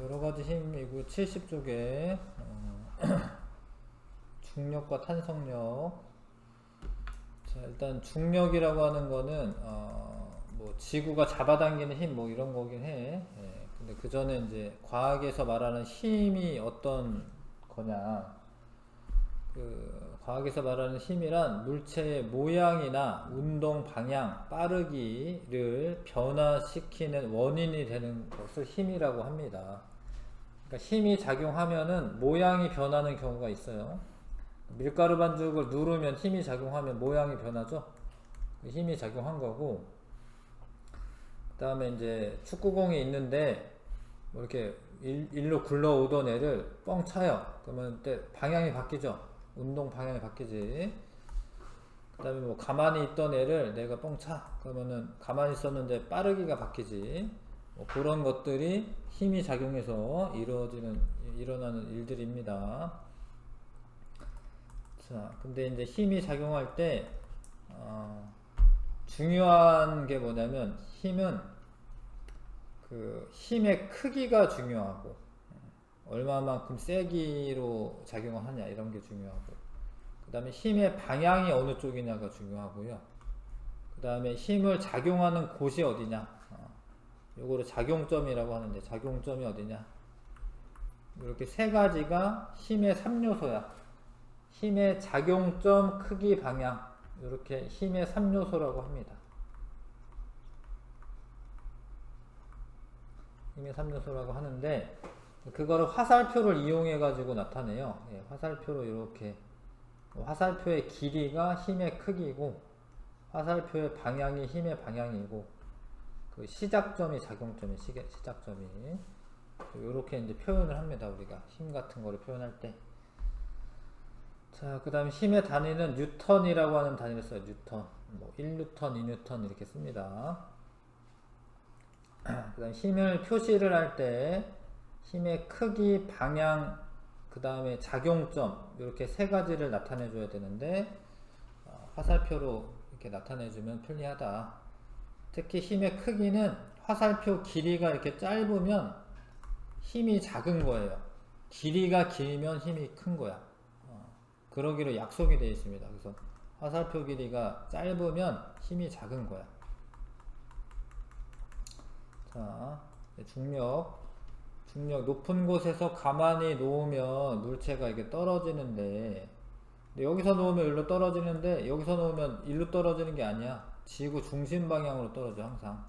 여러가지 힘이고 70쪽에 중력과 탄성력. 자, 일단 중력이라고 하는 거는 뭐 지구가 잡아당기는 힘 뭐 이런 거긴 해. 예, 근데 그 전에 이제 과학에서 말하는 힘이 어떤 거냐. 그 과학에서 말하는 힘이란 물체의 모양이나 운동 방향, 빠르기를 변화시키는 원인이 되는 것을 힘이라고 합니다. 그러니까 힘이 작용하면은 모양이 변하는 경우가 있어요. 밀가루 반죽을 누르면 힘이 작용하면 모양이 변하죠. 힘이 작용한 거고, 그 다음에 이제 축구공이 있는데 뭐 이렇게 일로 굴러오던 애를 뻥 차요. 그러면 때 방향이 바뀌죠. 운동 방향이 바뀌지. 그 다음에 뭐 가만히 있던 애를 내가 뻥 차. 그러면은 가만히 있었는데 빠르기가 바뀌지. 뭐 그런 것들이 힘이 작용해서 일어나는 일들입니다. 자, 근데 이제 힘이 작용할 때 중요한 게 뭐냐면 힘은 그 힘의 크기가 중요하고 얼마만큼 세기로 작용을 하냐 이런 게 중요하고, 그 다음에 힘의 방향이 어느 쪽이냐가 중요하고요. 그 다음에 힘을 작용하는 곳이 어디냐, 요거를 작용점이라고 하는데 작용점이 어디냐, 이렇게 세 가지가 힘의 3요소야. 힘의 작용점, 크기, 방향, 이렇게 힘의 3요소라고 합니다. 힘의 3요소라고 하는데 그거를 화살표를 이용해 가지고 나타내요. 예, 화살표로 이렇게, 화살표의 길이가 힘의 크기고 화살표의 방향이 힘의 방향이고 그 시작점이 작용점이 시작점이 이렇게 이제 표현을 합니다. 우리가 힘 같은 거를 표현할 때. 자, 그 다음에 힘의 단위는 뉴턴이라고 하는 단위를 써요. 뉴턴. 뭐 1뉴턴, 2뉴턴 이렇게 씁니다. 그 다음에 힘을 표시를 할 때 힘의 크기, 방향, 그 다음에 작용점 이렇게 세 가지를 나타내 줘야 되는데 화살표로 이렇게 나타내 주면 편리하다. 특히 힘의 크기는 화살표 길이가 이렇게 짧으면 힘이 작은 거예요. 길이가 길면 힘이 큰 거야. 그러기로 약속이 되어 있습니다. 그래서 화살표 길이가 짧으면 힘이 작은 거야. 자, 중력 높은 곳에서 가만히 놓으면 물체가 이렇게 떨어지는데, 여기서 놓으면 일로 떨어지는데 여기서 놓으면 일로 떨어지는 게 아니야. 지구 중심 방향으로 떨어져 항상.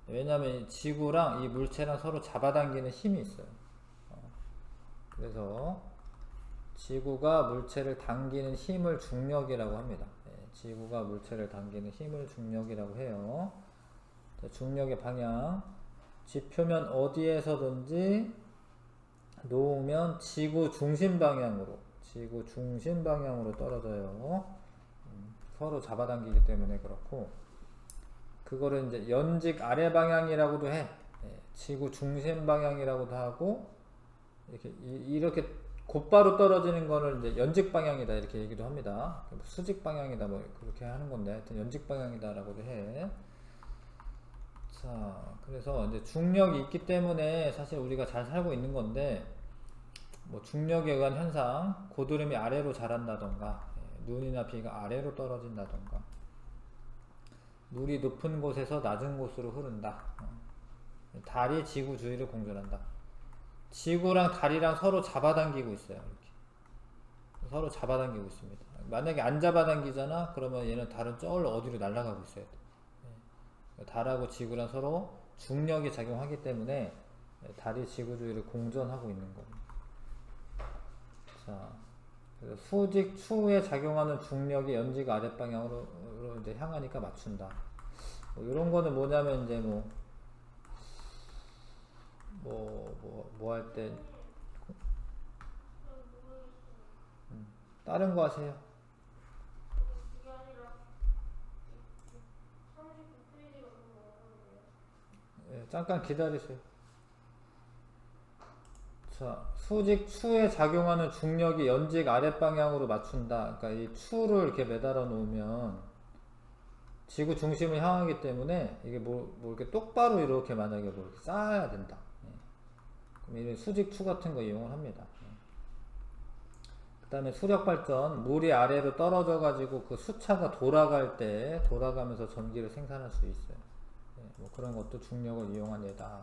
왜냐면 지구랑 이 물체랑 서로 잡아당기는 힘이 있어요. 그래서 지구가 물체를 당기는 힘을 중력이라고 합니다. 지구가 물체를 당기는 힘을 중력이라고 해요. 자, 중력의 방향, 지표면 어디에서든지 놓으면 지구 중심 방향으로 떨어져요. 서로 잡아당기기 때문에 그렇고, 그거를 이제 연직 아래 방향이라고도 해. 지구 중심 방향이라고도 하고, 이렇게 곧바로 떨어지는 거를 이제 연직 방향이다 이렇게 얘기도 합니다. 수직 방향이다 뭐 그렇게 하는 건데 하여튼 연직 방향이다라고도 해. 자, 그래서 이제 중력이 있기 때문에 사실 우리가 잘 살고 있는 건데, 뭐 중력에 의한 현상, 고드름이 아래로 자란다던가, 눈이나 비가 아래로 떨어진다던가, 물이 높은 곳에서 낮은 곳으로 흐른다, 달이 지구 주위를 공전한다. 지구랑 달이랑 서로 잡아당기고 있어요. 이렇게 서로 잡아당기고 있습니다. 만약에 안 잡아당기잖아, 그러면 얘는 달은 저 어디로 날아가고 있어야 돼. 달하고 지구랑 서로 중력이 작용하기 때문에 달이 지구 주위를 공전하고 있는 겁니다. 자, 수직 추에 작용하는 중력이 연직 아랫 방향으로 이제 향하니까 맞춘다. 뭐 이런 거는 뭐냐면 이제 뭐 할 때 다른 거 하세요. 예, 잠깐 기다리세요. 자, 수직 추에 작용하는 중력이 연직 아랫 방향으로 맞춘다. 그러니까 이 추를 이렇게 매달아 놓으면 지구 중심을 향하기 때문에 이게 뭐 이렇게 똑바로 이렇게 만약에 뭐 이렇게 쌓아야 된다. 그럼 이런 수직추 같은 거 이용을 합니다. 그 다음에 수력발전, 물이 아래로 떨어져 가지고 그 수차가 돌아갈 때 돌아가면서 전기를 생산할 수 있어요. 뭐 그런 것도 중력을 이용한 예다.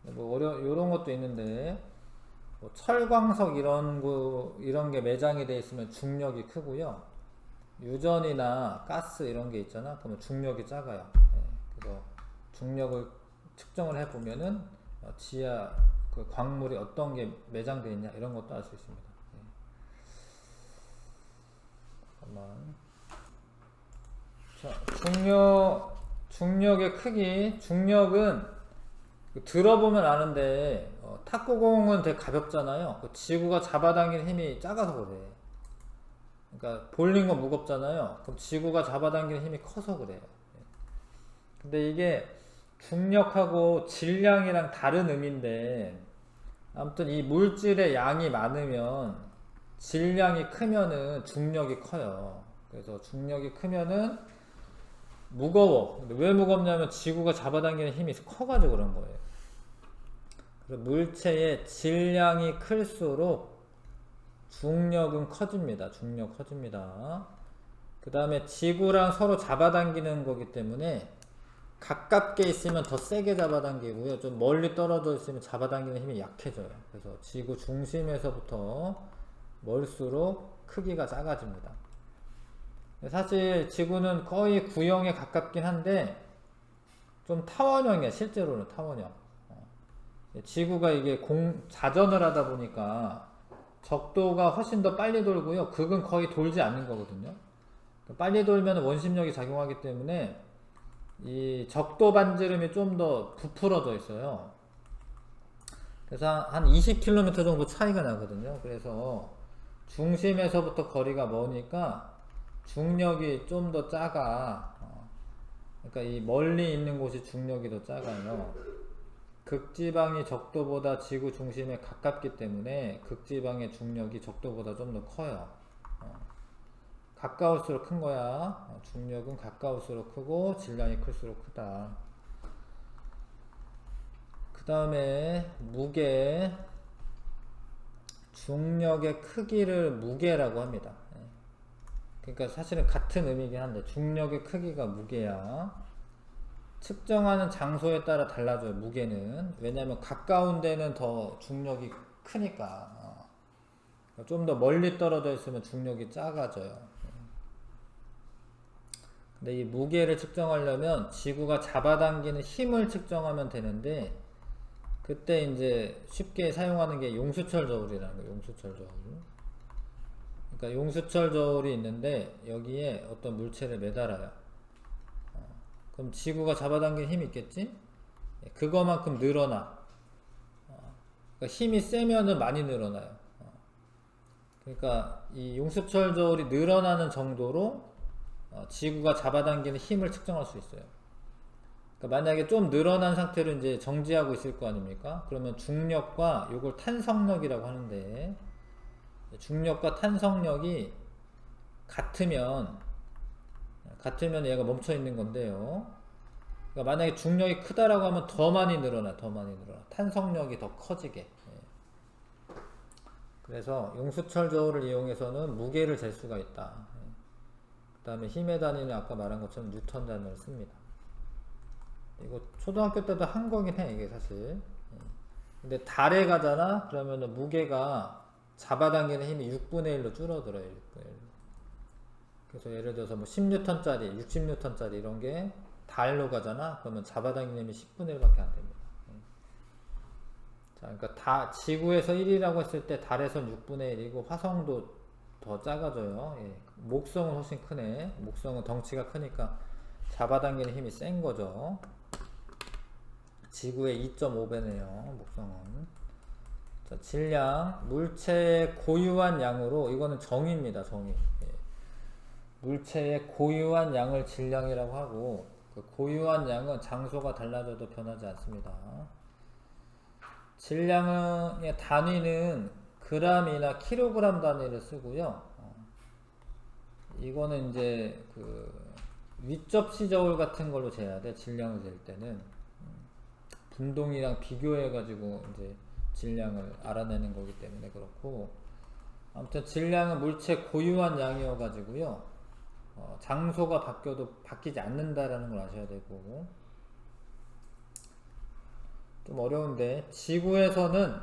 뭐 요런 것도 있는데, 뭐 철광석 이런 게 매장이 되어 있으면 중력이 크고요. 유전이나 가스 이런 게 있잖아. 그러면 중력이 작아요. 그래서 중력을 측정을 해 보면은 지하 그 광물이 어떤 게 매장되어 있냐 이런 것도 알 수 있습니다. 잠깐만. 자, 중력의 크기. 중력은 들어보면 아는데 탁구공은 되게 가볍잖아요. 그 지구가 잡아당기는 힘이 작아서 그래. 그러니까 볼링은 무겁잖아요. 그럼 지구가 잡아당기는 힘이 커서 그래요. 근데 이게 중력하고 질량이랑 다른 의미인데, 아무튼 이 물질의 양이 많으면 질량이 크면은 중력이 커요. 그래서 중력이 크면은 무거워. 근데 왜 무겁냐면 지구가 잡아당기는 힘이 커가지고 그런 거예요. 그래서 물체의 질량이 클수록 중력은 커집니다. 중력 커집니다. 그 다음에 지구랑 서로 잡아당기는 거기 때문에 가깝게 있으면 더 세게 잡아당기고요. 좀 멀리 떨어져 있으면 잡아당기는 힘이 약해져요. 그래서 지구 중심에서부터 멀수록 크기가 작아집니다. 사실 지구는 거의 구형에 가깝긴 한데 좀 타원형이야. 실제로는 타원형. 지구가 이게 자전을 하다 보니까 적도가 훨씬 더 빨리 돌고요. 극은 거의 돌지 않는 거거든요. 빨리 돌면 원심력이 작용하기 때문에 이 적도 반지름이 좀 더 부풀어져 있어요. 그래서 한 20km 정도 차이가 나거든요. 그래서 중심에서부터 거리가 머니까 중력이 좀 더 작아. 그러니까 이 멀리 있는 곳이 중력이 더 작아요. 극지방이 적도보다 지구 중심에 가깝기 때문에 극지방의 중력이 적도보다 좀 더 커요. 가까울수록 큰 거야. 중력은 가까울수록 크고 질량이 클수록 크다. 그 다음에 무게. 중력의 크기를 무게라고 합니다. 그러니까 사실은 같은 의미긴 한데 중력의 크기가 무게야. 측정하는 장소에 따라 달라져요. 무게는. 왜냐하면 가까운 데는 더 중력이 크니까. 좀 더 멀리 떨어져 있으면 중력이 작아져요. 근데 이 무게를 측정하려면 지구가 잡아당기는 힘을 측정하면 되는데, 그때 이제 쉽게 사용하는 게 용수철 저울이라는 거예요. 용수철 저울. 그러니까 용수철 저울이 있는데 여기에 어떤 물체를 매달아요. 그럼 지구가 잡아당기는 힘이 있겠지? 그거만큼 늘어나. 그러니까 힘이 세면은 많이 늘어나요. 그러니까 이 용수철 저울이 늘어나는 정도로 지구가 잡아당기는 힘을 측정할 수 있어요. 그러니까 만약에 좀 늘어난 상태로 이제 정지하고 있을 거 아닙니까? 그러면 중력과 요걸 탄성력이라고 하는데, 중력과 탄성력이 같으면 얘가 멈춰 있는 건데요. 그러니까 만약에 중력이 크다라고 하면 더 많이 늘어나. 탄성력이 더 커지게. 그래서 용수철 저울을 이용해서는 무게를 잴 수가 있다. 그 다음에 힘의 단위는 아까 말한 것처럼 뉴턴 단위를 씁니다. 이거 초등학교 때도 한 거긴 해, 이게 사실. 근데 달에 가잖아? 그러면 무게가 잡아당기는 힘이 6분의 1로 줄어들어요. 6분의 1로. 그래서 예를 들어서 뭐 10N짜리, 60N짜리 이런 게 달로 가잖아? 그러면 잡아당기는 힘이 10분의 1밖에 안 됩니다. 자, 그러니까 지구에서 1이라고 했을 때 달에선 6분의 1이고 화성도 더 작아져요. 목성은 훨씬 크네. 목성은 덩치가 크니까 잡아당기는 힘이 센 거죠. 지구의 2.5배네요. 목성은. 자, 질량. 물체의 고유한 양으로, 이거는 정의입니다. 정의. 물체의 고유한 양을 질량이라고 하고, 그 고유한 양은 장소가 달라져도 변하지 않습니다. 질량의 단위는 그람이나 킬로그램 단위를 쓰고요. 이거는 이제 그 윗접시 저울 같은 걸로 재야 돼. 질량을 잴 때는. 분동이랑 비교해 가지고 이제 질량을 알아내는 거기 때문에 그렇고, 아무튼 질량은 물체 고유한 양이어 가지고요, 장소가 바뀌어도 바뀌지 않는다라는 걸 아셔야 되고, 좀 어려운데, 지구에서는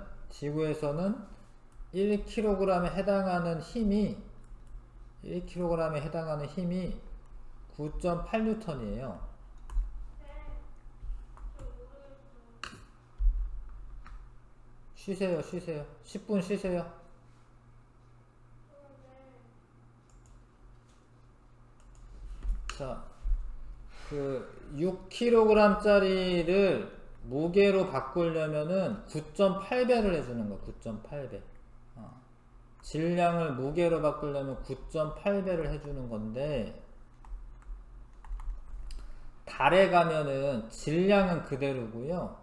1kg에 해당하는 힘이 9.8N이에요. 쉬세요. 10분 쉬세요. 자, 그 6kg짜리를 무게로 바꾸려면은 9.8배를 해주는 거야. 9.8배. 질량을 무게로 바꾸려면 9.8배를 해주는 건데, 달에 가면은 질량은 그대로고요,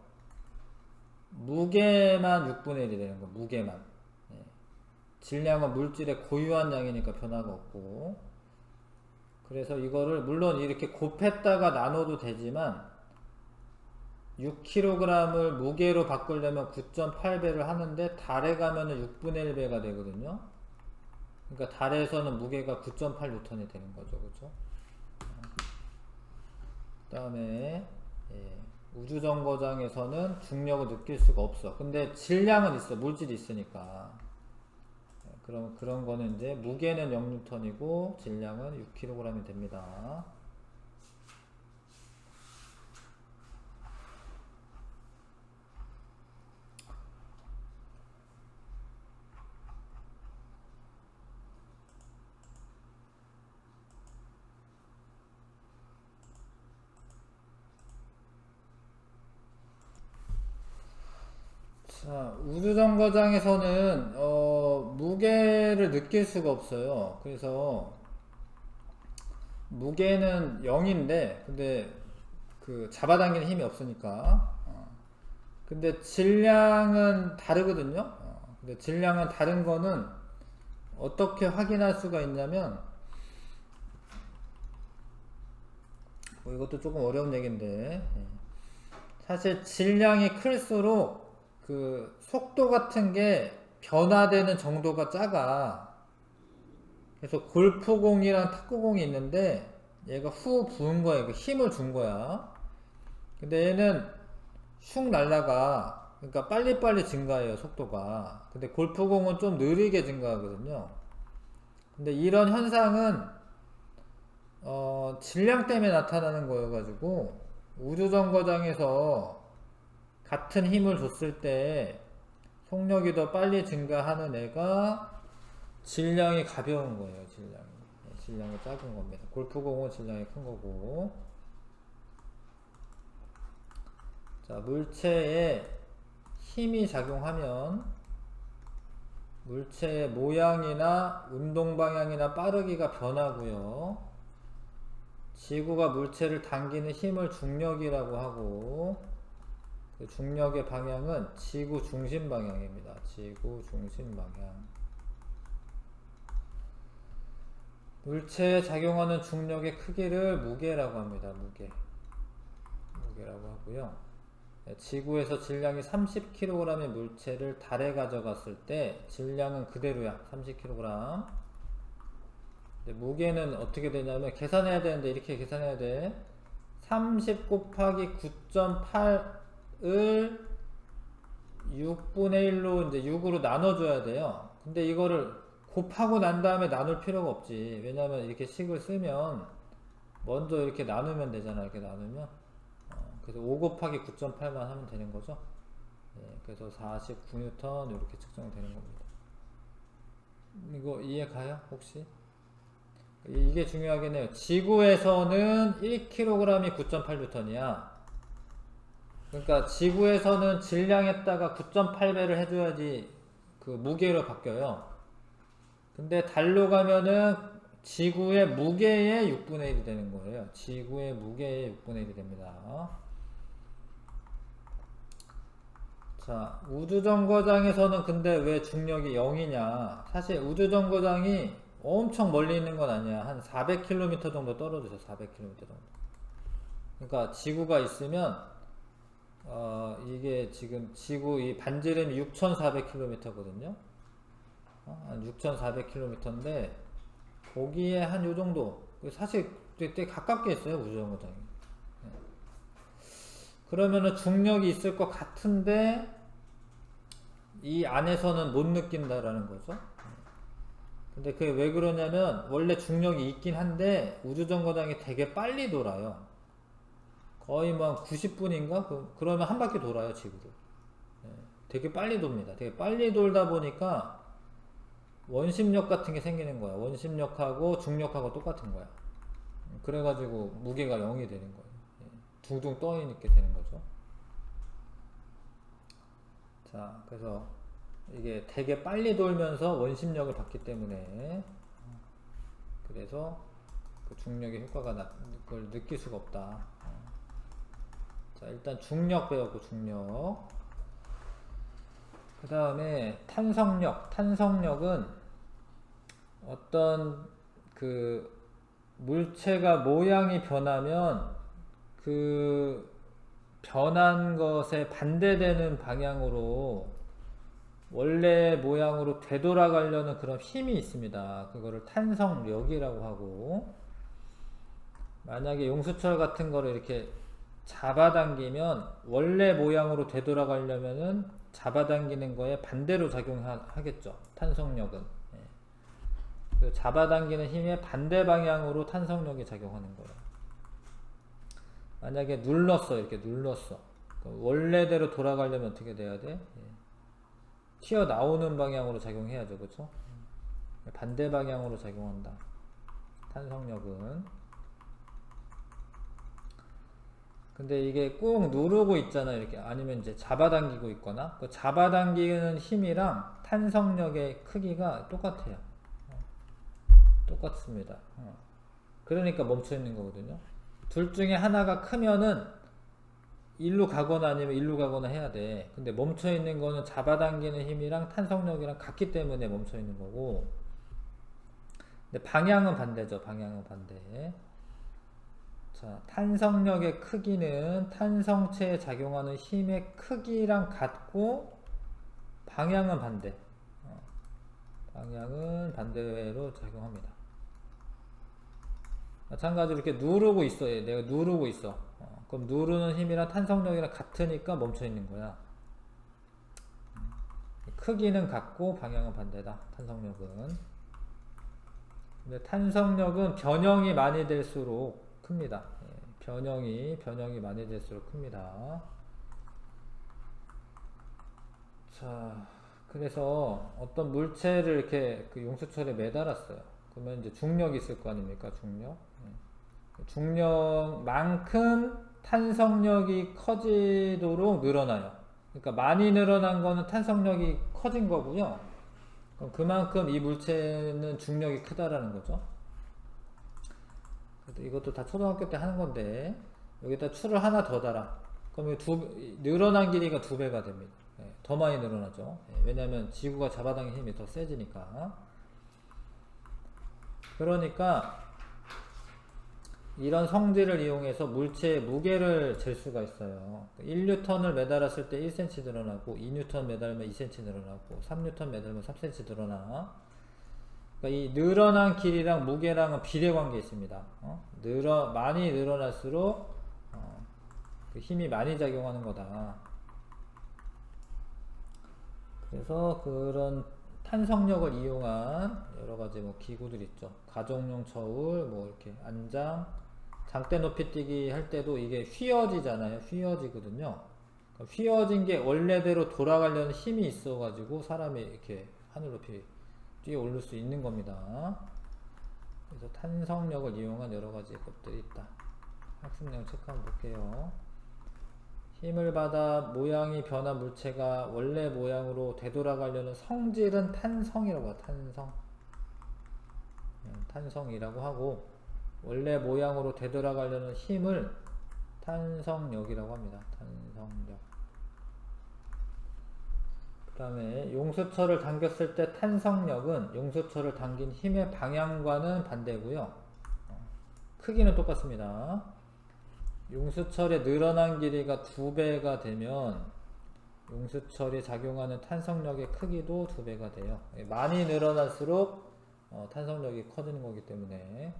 무게만 6분의 1이 되는 거. 무게만. 질량은 물질의 고유한 양이니까 변화가 없고, 그래서 이거를 물론 이렇게 곱했다가 나눠도 되지만 6kg을 무게로 바꾸려면 9.8배를 하는데, 달에 가면은 6분의 1배가 되거든요. 그러니까 달에서는 무게가 9.8N이 되는 거죠. 그죠? 그 다음에 우주정거장에서는 중력을 느낄 수가 없어. 근데 질량은 있어. 물질이 있으니까. 그럼 그런 거는 이제 무게는 0N이고 질량은 6kg이 됩니다. 자, 우주정거장에서는 무게를 느낄 수가 없어요. 그래서 무게는 0인데, 근데 그 잡아당기는 힘이 없으니까. 근데 질량은 다르거든요. 근데 질량은 다른 거는 어떻게 확인할 수가 있냐면, 뭐 이것도 조금 어려운 얘기인데, 사실 질량이 클수록 그 속도 같은 게 변화되는 정도가 작아. 그래서 골프공이랑 탁구공이 있는데, 얘가 후 부은 거야. 힘을 준 거야. 근데 얘는 슉 날라가. 그러니까 빨리빨리 증가해요, 속도가. 근데 골프공은 좀 느리게 증가하거든요. 근데 이런 현상은 질량 때문에 나타나는 거여가지고, 우주정거장에서 같은 힘을 줬을 때 속력이 더 빨리 증가하는 애가 질량이 가벼운 거예요. 질량이 작은 겁니다. 골프공은 질량이 큰 거고. 자, 물체에 힘이 작용하면 물체의 모양이나 운동 방향이나 빠르기가 변하고요, 지구가 물체를 당기는 힘을 중력이라고 하고, 그 중력의 방향은 지구 중심 방향입니다. 지구 중심 방향. 물체에 작용하는 중력의 크기를 무게라고 합니다. 무게라고 하고요. 지구에서 질량이 30kg의 물체를 달에 가져갔을 때 질량은 그대로야. 30kg. 근데 무게는 어떻게 되냐면, 계산해야 되는데 이렇게 계산해야 돼. 30 곱하기 9.8을 6분의 1로 이제 6으로 나눠줘야 돼요. 근데 이거를 곱하고 난 다음에 나눌 필요가 없지. 왜냐면 이렇게 식을 쓰면 먼저 이렇게 나누면 되잖아. 이렇게 나누면. 그래서 5 곱하기 9.8만 하면 되는 거죠. 그래서 49N 이렇게 측정이 되는 겁니다. 이거 이해 가요? 혹시? 이게 중요하긴 해요. 지구에서는 1kg이 9.8N이야. 그러니까 지구에서는 질량에다가 9.8배를 해줘야지 그 무게로 바뀌어요. 근데 달로 가면은 지구의 무게의 6분의 1이 되는 거예요. 지구의 무게의 6분의 1이 됩니다. 자, 우주정거장에서는 근데 왜 중력이 0이냐? 사실 우주정거장이 엄청 멀리 있는 건 아니야. 한 400km 정도 떨어져서 400km 정도. 그러니까 지구가 있으면 이게 지금 지구 이 반지름이 6,400km거든요. 한 6,400km인데 거기에 한 요 정도. 사실 되게 가깝게 있어요, 우주정거장이. 그러면은 중력이 있을 것 같은데 이 안에서는 못 느낀다라는 거죠. 근데 그게 왜 그러냐면 원래 중력이 있긴 한데 우주정거장이 되게 빨리 돌아요. 거의 뭐 90분인가? 그러면 한 바퀴 돌아요, 지구를. 되게 빨리 돕니다. 되게 빨리 돌다 보니까 원심력 같은 게 생기는 거야. 원심력하고 중력하고 똑같은 거야. 그래가지고 무게가 0이 되는 거예요. 둥둥 떠 있게 되는 거죠. 자, 그래서 이게 되게 빨리 돌면서 원심력을 받기 때문에 그래서 그 중력의 효과가 그걸 느낄 수가 없다. 자, 일단 중력 배웠고 중력. 그 다음에 탄성력. 탄성력은 어떤 그 물체가 모양이 변하면 그 변한 것에 반대되는 방향으로 원래 모양으로 되돌아가려는 그런 힘이 있습니다. 그거를 탄성력이라고 하고, 만약에 용수철 같은 거를 이렇게 잡아당기면 원래 모양으로 되돌아가려면은 잡아당기는 거에 반대로 작용하겠죠. 탄성력은. 그 잡아당기는 힘의 반대 방향으로 탄성력이 작용하는 거예요. 만약에 눌렀어, 이렇게 눌렀어. 원래대로 돌아가려면 어떻게 돼야 돼? 튀어나오는 방향으로 작용해야죠, 그렇죠? 반대 방향으로 작용한다. 탄성력은. 근데 이게 꾹 누르고 있잖아요, 이렇게. 아니면 이제 잡아당기고 있거나. 그 잡아당기는 힘이랑 탄성력의 크기가 똑같아요. 똑같습니다. 그러니까 멈춰 있는 거거든요. 둘 중에 하나가 크면은 일로 가거나 아니면 일로 가거나 해야 돼. 근데 멈춰 있는 거는 잡아당기는 힘이랑 탄성력이랑 같기 때문에 멈춰 있는 거고. 근데 방향은 반대죠. 방향은 반대. 자, 탄성력의 크기는 탄성체에 작용하는 힘의 크기랑 같고 방향은 반대. 방향은 반대로 작용합니다. 마찬가지로 이렇게 누르고 있어. 내가 누르고 있어. 그럼 누르는 힘이랑 탄성력이랑 같으니까 멈춰 있는 거야. 크기는 같고 방향은 반대다. 탄성력은. 근데 탄성력은 변형이 많이 될수록 큽니다. 변형이 많이 될수록 큽니다. 자, 그래서 어떤 물체를 이렇게 그 용수철에 매달았어요. 그러면 이제 중력이 있을 거 아닙니까? 중력. 중력만큼 탄성력이 커지도록 늘어나요. 그러니까 많이 늘어난 거는 탄성력이 커진 거고요. 그럼 그만큼 이 물체는 중력이 크다라는 거죠. 이것도 다 초등학교 때 하는 건데, 여기다 추를 하나 더 달아. 그럼 늘어난 길이가 2배가 됩니다. 더 많이 늘어나죠. 왜냐하면 지구가 잡아당기는 힘이 더 세지니까. 그러니까 이런 성질을 이용해서 물체의 무게를 잴 수가 있어요. 1N을 매달았을 때 1cm 늘어나고, 2N 매달면 2cm 늘어나고, 3N 매달면 3cm 늘어나. 그러니까 이 늘어난 길이랑 무게랑은 비례관계 있습니다. 많이 늘어날수록 그 힘이 많이 작용하는 거다. 그래서 그런 탄성력을 이용한 여러가지 뭐 기구들 있죠. 가정용 저울, 뭐 이렇게 안장, 장대 높이 뛰기 할 때도 이게 휘어지잖아요. 휘어지거든요. 그러니까 휘어진 게 원래대로 돌아가려는 힘이 있어가지고 사람이 이렇게 하늘 높이 뛰어 오를 수 있는 겁니다. 그래서 탄성력을 이용한 여러가지 것들이 있다. 학습량 체크 한번 볼게요. 힘을 받아 모양이 변한 물체가 원래 모양으로 되돌아가려는 성질은 탄성이라고 해요. 탄성이라고 하고, 원래 모양으로 되돌아가려는 힘을 탄성력이라고 합니다. 탄성력. 그 다음에 용수철을 당겼을 때 탄성력은 용수철을 당긴 힘의 방향과는 반대고요. 크기는 똑같습니다. 용수철의 늘어난 길이가 2배가 되면 용수철이 작용하는 탄성력의 크기도 2배가 돼요. 많이 늘어날수록 탄성력이 커지는 거기 때문에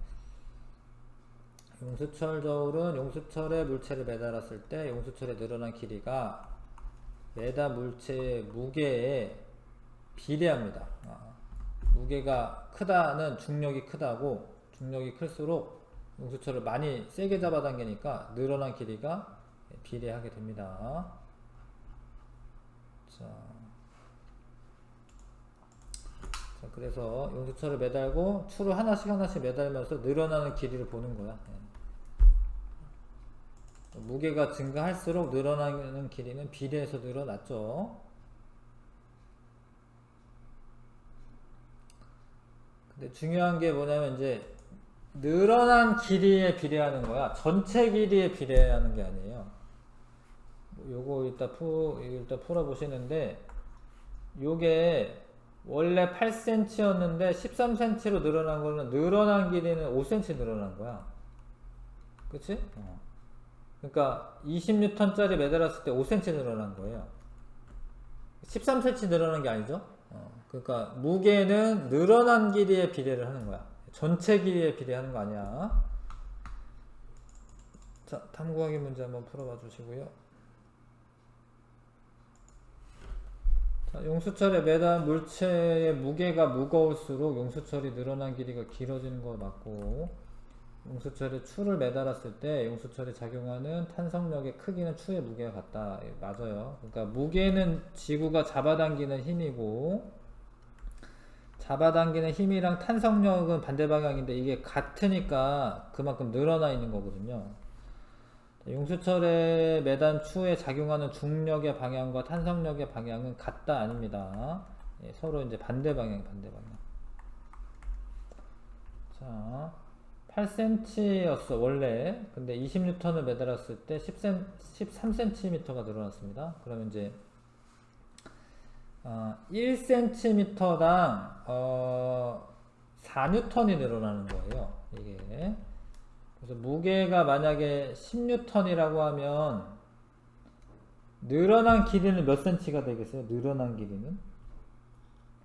용수철 저울은 용수철에 물체를 매달았을 때 용수철의 늘어난 길이가 매달 물체의 무게에 비례합니다. 무게가 크다는 중력이 크다고, 중력이 클수록 용수철을 많이 세게 잡아당기니까 늘어난 길이가 비례하게 됩니다. 자, 그래서 용수철을 매달고 추를 하나씩 매달면서 늘어나는 길이를 보는 거야. 무게가 증가할수록 늘어나는 길이는 비례해서 늘어났죠. 근데 중요한 게 뭐냐면 이제 늘어난 길이에 비례하는 거야. 전체 길이에 비례하는 게 아니에요. 요거 이따 풀어보시는데, 요게 원래 8cm였는데 13cm로 늘어난 거는 늘어난 길이는 5cm 늘어난 거야. 그치? 그러니까 20N짜리 매달았을 때 5cm 늘어난 거예요. 13cm 늘어난 게 아니죠? 그러니까 무게는 늘어난 길이에 비례를 하는 거야. 전체 길이에 비례하는 거 아니야. 자, 탐구하기 문제 한번 풀어봐 주시고요. 자, 용수철에 매단 물체의 무게가 무거울수록 용수철이 늘어난 길이가 길어지는 거 맞고, 용수철에 추를 매달았을 때 용수철이 작용하는 탄성력의 크기는 추의 무게가 같다. 맞아요. 그러니까 무게는 지구가 잡아당기는 힘이고, 잡아당기는 힘이랑 탄성력은 반대 방향인데 이게 같으니까 그만큼 늘어나 있는 거거든요. 용수철에 매단 추에 작용하는 중력의 방향과 탄성력의 방향은 같다 아닙니다. 서로 이제 반대 방향. 자, 8cm였어 원래. 근데 20N을 매달았을 때 13cm가 늘어났습니다. 그러면 이제 1cm당 4N이 늘어나는 거예요. 이게. 그래서 무게가 만약에 10N이라고 하면 늘어난 길이는 몇 cm가 되겠어요? 늘어난 길이는?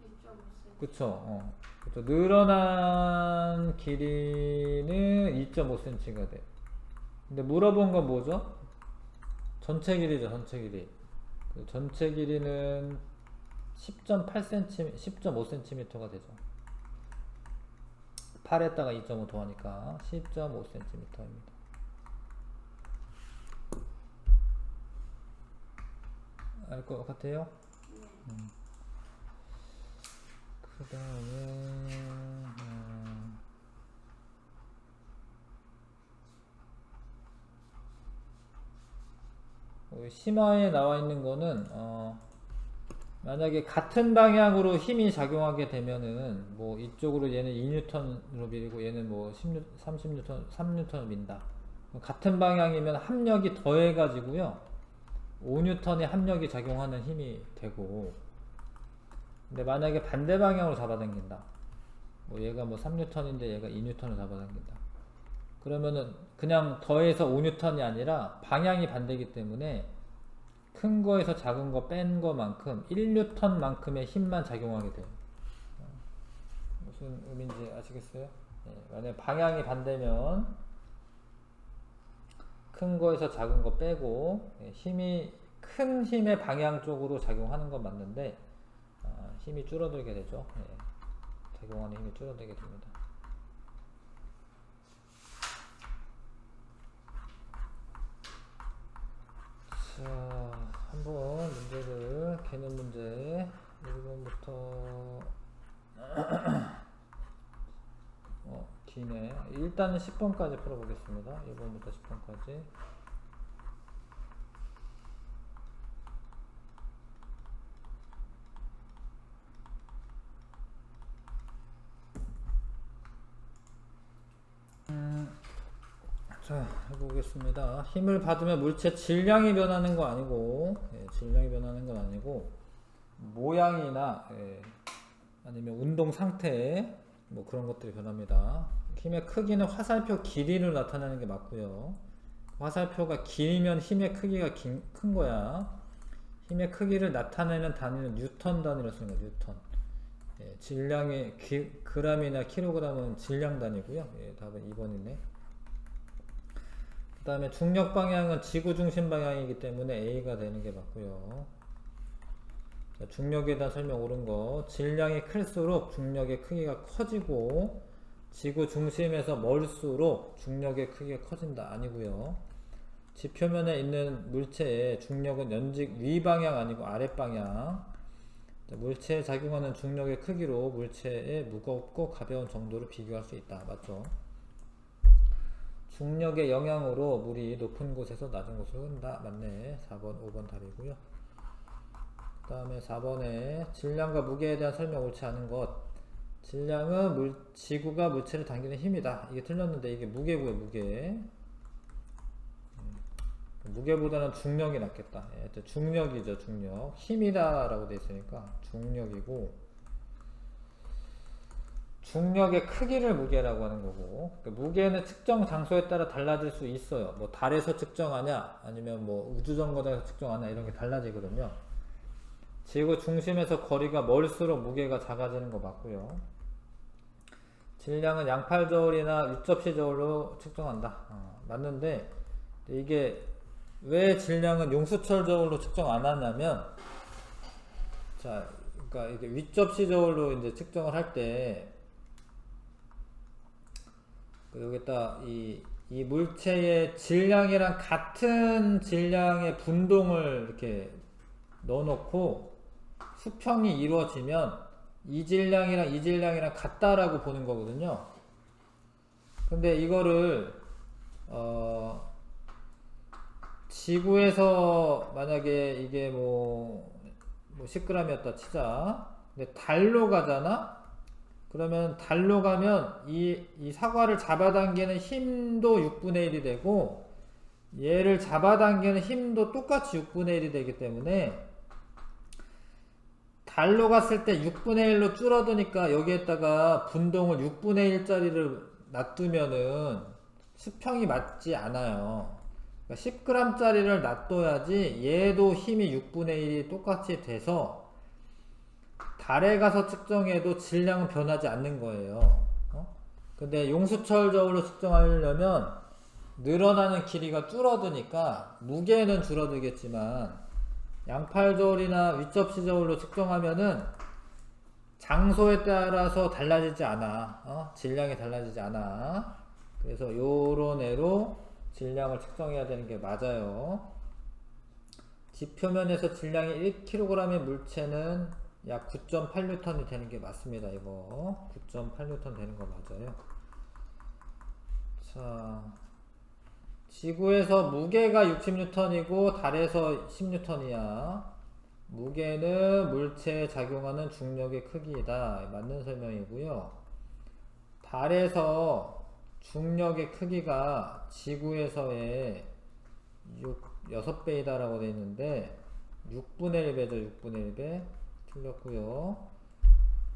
2.5cm. 그쵸. 늘어난 길이는 2.5cm가 돼. 근데 물어본 건 뭐죠? 전체 길이죠, 전체 길이. 전체 길이는 10.8cm, 10.5cm가 되죠. 8에다가 2.5 더하니까 10.5cm입니다. 알 것 같아요? 그 다음에 심화에 나와 있는 거는 만약에 같은 방향으로 힘이 작용하게 되면은 뭐 이쪽으로 얘는 2N으로 밀고 얘는 뭐 30N, 3N을 민다. 같은 방향이면 합력이 더해 가지고요 5N의 합력이 작용하는 힘이 되고, 근데 만약에 반대 방향으로 잡아당긴다, 뭐 얘가 뭐 3N인데 얘가 2N을 잡아당긴다, 그러면은 그냥 더해서 5N이 아니라 방향이 반대이기 때문에 큰 거에서 작은 거 뺀 거만큼 1N만큼의 힘만 작용하게 돼요. 무슨 의미인지 아시겠어요? 만약 방향이 반대면 큰 거에서 작은 거 빼고 힘이 큰 힘의 방향 쪽으로 작용하는 건 맞는데 힘이 줄어들게 되죠. 작용하는 힘이 줄어들게 됩니다. 자, 한번 문제를, 개념 문제 1번부터 기네. 일단은 10번까지 풀어보겠습니다. 1번부터 10번까지. 자, 해보겠습니다. 힘을 받으면 물체 질량이 변하는 거 아니고, 질량이 변하는 건 아니고, 모양이나, 아니면 운동 상태, 뭐 그런 것들이 변합니다. 힘의 크기는 화살표 길이를 나타내는 게 맞고요. 화살표가 길면 힘의 크기가 큰 거야. 힘의 크기를 나타내는 단위는 뉴턴 단위로 쓰는 거야. 뉴턴. 예, 질량의 그람이나 킬로그램은 질량 단위고요. 예, 답은 2번이네. 그 다음에 중력 방향은 지구 중심 방향이기 때문에 A가 되는 게 맞고요. 자, 중력에 대한 설명 옳은 거. 질량이 클수록 중력의 크기가 커지고 지구 중심에서 멀수록 중력의 크기가 커진다. 아니고요. 지표면에 있는 물체의 중력은 연직 위 방향 아니고 아래 방향. 물체에 작용하는 중력의 크기로 물체의 무겁고 가벼운 정도를 비교할 수 있다. 맞죠? 중력의 영향으로 물이 높은 곳에서 낮은 곳으로 흐른다. 맞네. 4번, 5번 답이고요. 그 다음에 4번에 질량과 무게에 대한 설명 옳지 않은 것. 질량은 지구가 물체를 당기는 힘이다. 이게 틀렸는데 이게 무게고요. 무게. 무게보다는 중력이 낫겠다. 예, 중력이죠. 중력. 힘이다 라고 되어 있으니까 중력이고, 중력의 크기를 무게라고 하는 거고, 무게는 특정 장소에 따라 달라질 수 있어요. 뭐 달에서 측정하냐 아니면 뭐 우주정거장에서 측정하냐 이런 게 달라지거든요. 지구 중심에서 거리가 멀수록 무게가 작아지는 거 맞고요. 질량은 양팔저울이나 육접시저울로 측정한다. 맞는데 이게 왜 질량은 용수철 저울로 측정 안 하냐면, 자, 그러니까 이게 윗접시 저울로 이제 측정을 할 때, 여기다 이 물체의 질량이랑 같은 질량의 분동을 이렇게 넣어놓고 수평이 이루어지면 이 질량이랑 같다라고 보는 거거든요. 근데 이거를 지구에서 만약에 이게 뭐 10g이었다 치자. 근데 달로 가잖아? 그러면 달로 가면 이 사과를 잡아당기는 힘도 6분의 1이 되고 얘를 잡아당기는 힘도 똑같이 6분의 1이 되기 때문에 달로 갔을 때 6분의 1로 줄어드니까 여기에다가 분동을 6분의 1짜리를 놔두면은 수평이 맞지 않아요. 10g짜리를 놔둬야지 얘도 힘이 6분의 1이 똑같이 돼서 달에 가서 측정해도 질량은 변하지 않는 거예요. 근데 용수철 저울로 측정하려면 늘어나는 길이가 줄어드니까 무게는 줄어들겠지만 양팔 저울이나 윗접시 저울로 측정하면은 장소에 따라서 달라지지 않아. 질량이 달라지지 않아. 그래서 요런 애로 질량을 측정해야 되는 게 맞아요. 지표면에서 질량이 1kg의 물체는 약 9.8N이 되는 게 맞습니다. 이거 9.8N 되는 거 맞아요. 자, 지구에서 무게가 60N이고 달에서 10N이야. 무게는 물체에 작용하는 중력의 크기이다. 맞는 설명이고요. 달에서 중력의 크기가 지구에서의 6배이다 라고 되어 있는데 6분의 1배죠. 6분의 1배 틀렸고요.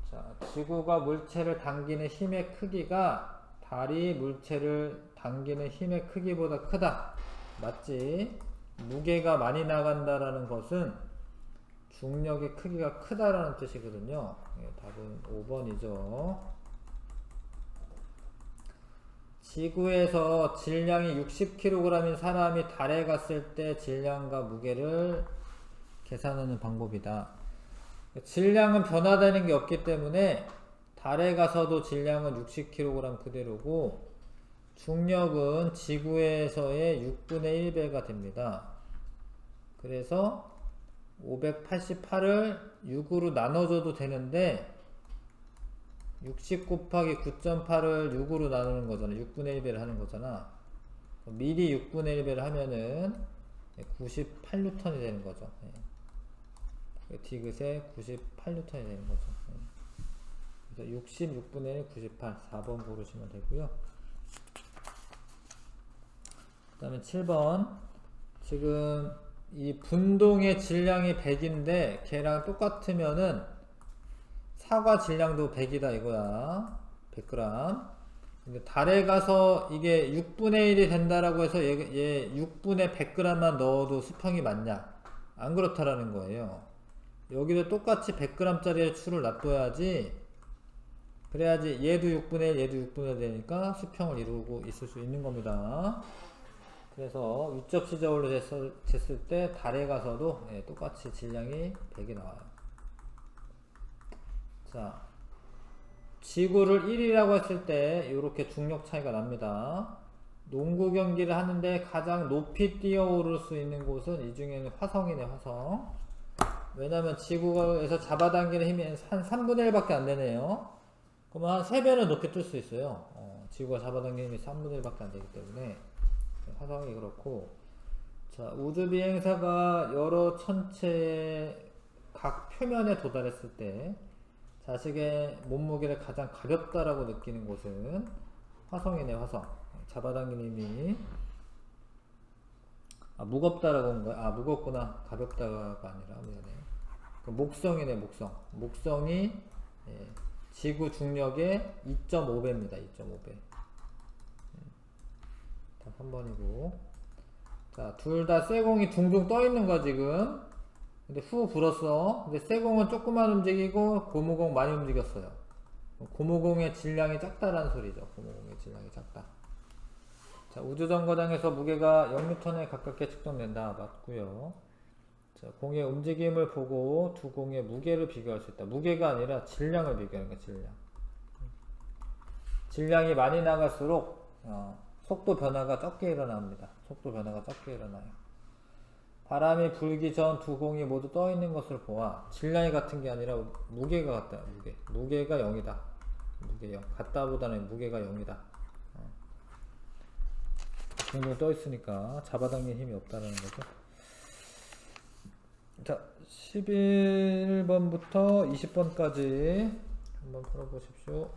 자, 지구가 물체를 당기는 힘의 크기가 달이 물체를 당기는 힘의 크기보다 크다. 맞지? 무게가 많이 나간다라는 것은 중력의 크기가 크다라는 뜻이거든요. 예, 답은 5번이죠. 지구에서 질량이 60kg인 사람이 달에 갔을 때 질량과 무게를 계산하는 방법이다. 질량은 변화되는 게 없기 때문에 달에 가서도 질량은 60kg 그대로고 중력은 지구에서의 6분의 1배가 됩니다. 그래서 588을 6으로 나눠줘도 되는데 60 곱하기 9.8을 6으로 나누는 거잖아. 6분의 1배를 하는 거잖아. 미리 6분의 1배를 하면은 98N이 되는 거죠. 디귿에 98N이 되는 거죠. 그래서 66분의 1, 98, 4번 고르시면 되고요. 그 다음에 7번. 지금 이 분동의 질량이 100인데 걔랑 똑같으면은 사과 질량도 100이다 이거야. 100g. 근데 달에 가서 이게 6분의 1이 된다라고 해서 얘 6분의 100g만 넣어도 수평이 맞냐? 안 그렇다라는 거예요. 여기도 똑같이 100g짜리의 추를 놔둬야지, 그래야지 얘도 6분의 1, 얘도 6분의 1 되니까 수평을 이루고 있을 수 있는 겁니다. 그래서 위접시저울로 쟀을 때 달에 가서도 똑같이 질량이 100이 나와요. 자, 지구를 1이라고 했을 때 이렇게 중력 차이가 납니다. 농구 경기를 하는데 가장 높이 뛰어오를 수 있는 곳은 이 중에는 화성이네, 화성. 왜냐면 지구에서 잡아당기는 힘이 한 3분의 1밖에 안 되네요. 그러면 한 3배는 높이 뜰 수 있어요. 지구가 잡아당기는 힘이 3분의 1밖에 안 되기 때문에 화성이 그렇고. 자, 우주 비행사가 여러 천체의 각 표면에 도달했을 때 자식의 몸무게를 가장 가볍다라고 느끼는 곳은 화성이네, 화성. 잡아당기는 힘이 무겁다라고 한 거야. 무겁구나. 가볍다가 아니라 미안해. 목성이네, 목성. 목성이 지구 중력의 2.5배입니다. 2.5배. 다 3번이고. 자, 둘 다 쇠공이 둥둥 떠 있는 거야, 지금. 근데 후 불었어. 근데 쇠공은 조금만 움직이고 고무공 많이 움직였어요. 고무공의 질량이 작다라는 소리죠. 고무공의 질량이 작다. 자, 우주정거장에서 무게가 0N에 가깝게 측정된다. 맞고요. 자, 공의 움직임을 보고 두 공의 무게를 비교할 수 있다. 무게가 아니라 질량을 비교하는 거야, 질량. 질량이 많이 나갈수록 속도 변화가 적게 일어납니다. 속도 변화가 적게 일어나요. 바람이 불기 전 두 공이 모두 떠 있는 것을 보아 질량이 같은 게 아니라 무게가 같다. 무게가 0이다. 무게 0. 같다보다는 무게가 0이다. 둥둥 떠 있으니까 잡아당기는 힘이 없다라는 거죠. 자, 11번부터 20번까지 한번 풀어보십시오.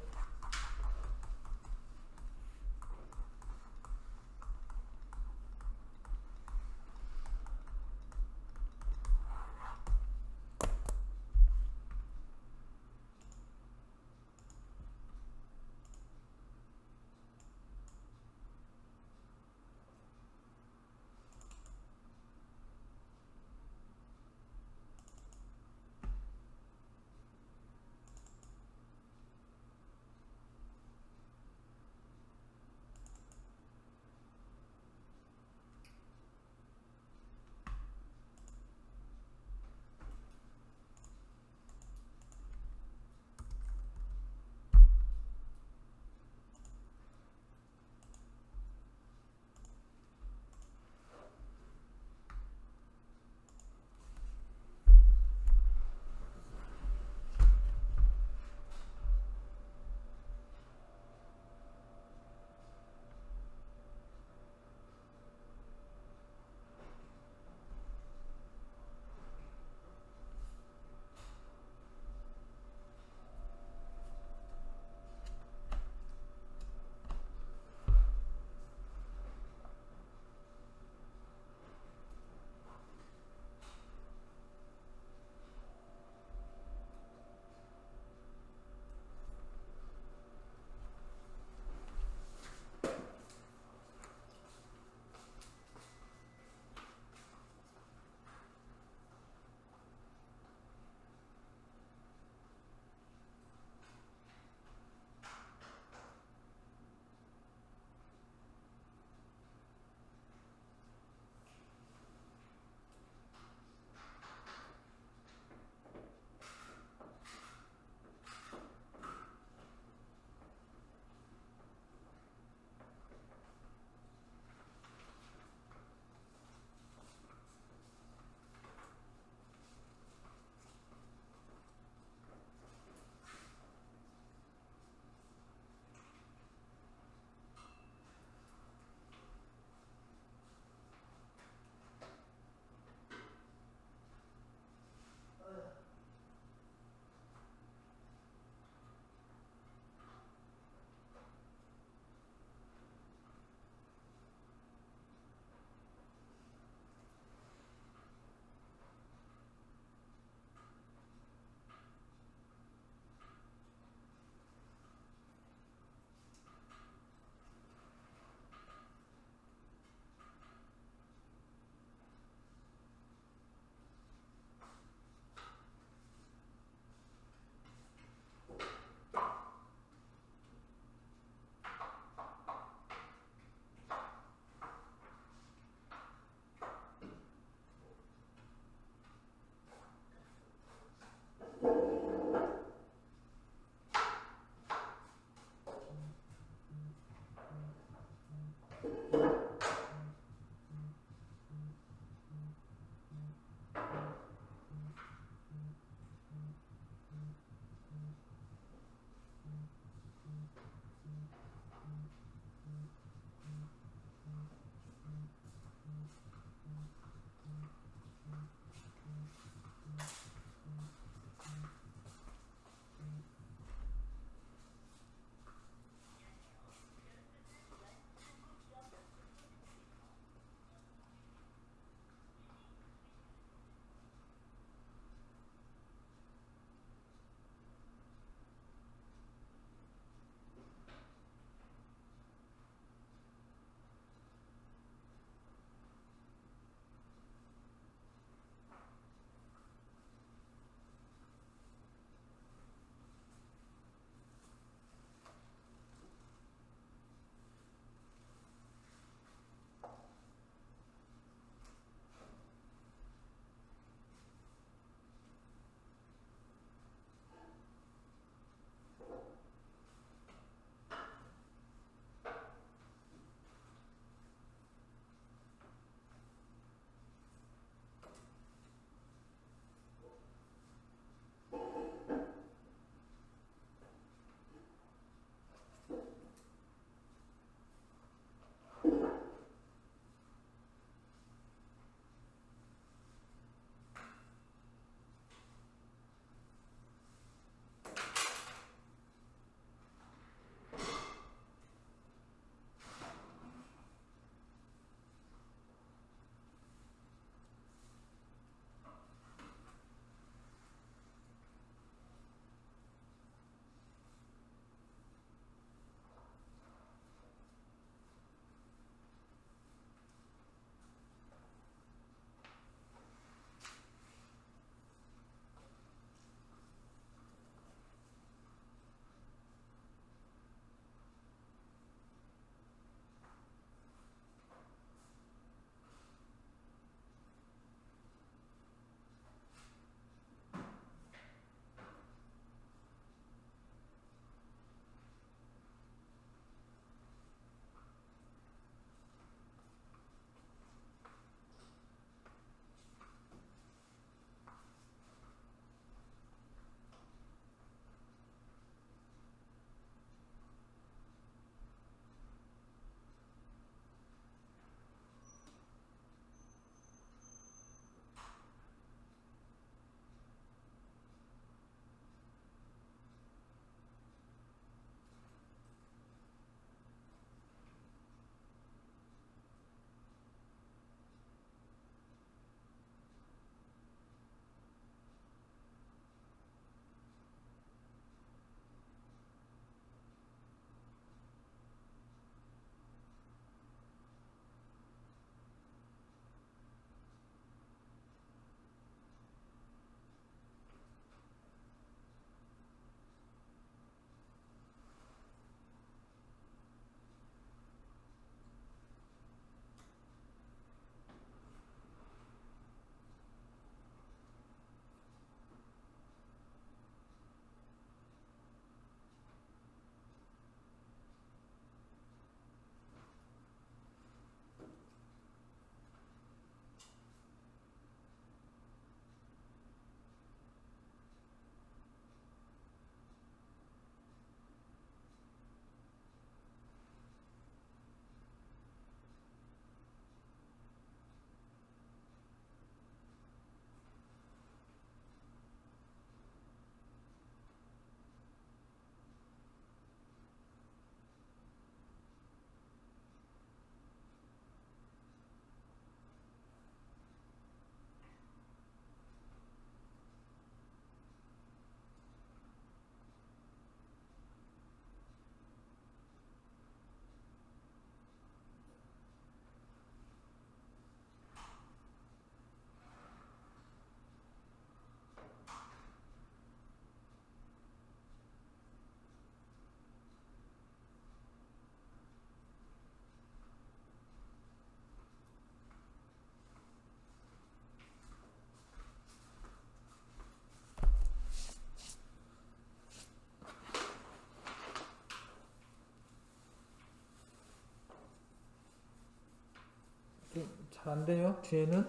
잘 안 돼요? 뒤에는?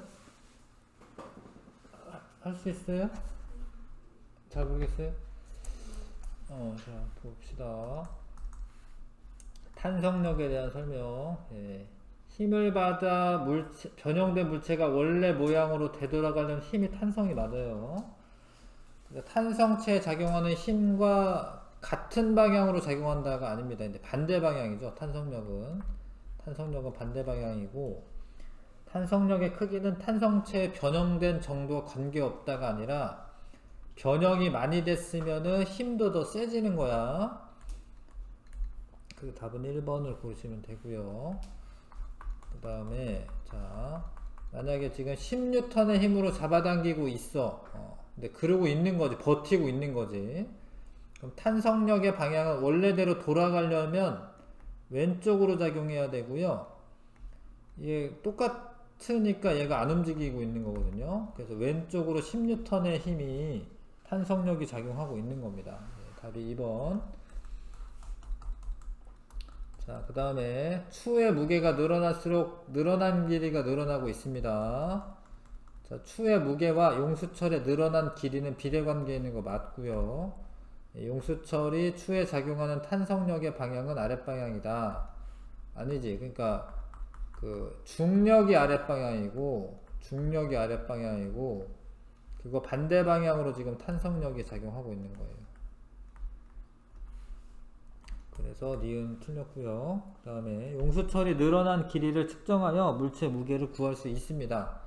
할 수 있어요? 잘 모르겠어요? 자, 봅시다. 탄성력에 대한 설명. 예. 힘을 받아 변형된 물체가 원래 모양으로 되돌아가려면 힘이 탄성이 맞아요. 그러니까 탄성체에 작용하는 힘과 같은 방향으로 작용한다가 아닙니다. 이제 반대 방향이죠. 탄성력은 반대 방향이고, 탄성력의 크기는 탄성체에 변형된 정도와 관계없다가 아니라 변형이 많이 됐으면은 힘도 더 세지는 거야. 그 답은 1번을 고르시면 되고요. 그 다음에 자, 만약에 지금 10N의 힘으로 잡아당기고 있어. 근데 그러고 있는 거지. 버티고 있는 거지. 그럼 탄성력의 방향은 원래대로 돌아가려면 왼쪽으로 작용해야 되고요. 이게 똑같으니까 얘가 안 움직이고 있는 거거든요. 그래서 왼쪽으로 10N의 힘이 탄성력이 작용하고 있는 겁니다. 답이 2번. 자, 그 다음에 추의 무게가 늘어날수록 늘어난 길이가 늘어나고 있습니다. 자, 추의 무게와 용수철의 늘어난 길이는 비례관계에 있는 거 맞고요. 용수철이 추에 작용하는 탄성력의 방향은 아랫방향이다. 아니지. 그러니까 그 중력이 아랫방향이고 그거 반대 방향으로 지금 탄성력이 작용하고 있는 거예요. 그래서 니은 틀렸고요. 그 다음에 용수철이 늘어난 길이를 측정하여 물체 무게를 구할 수 있습니다.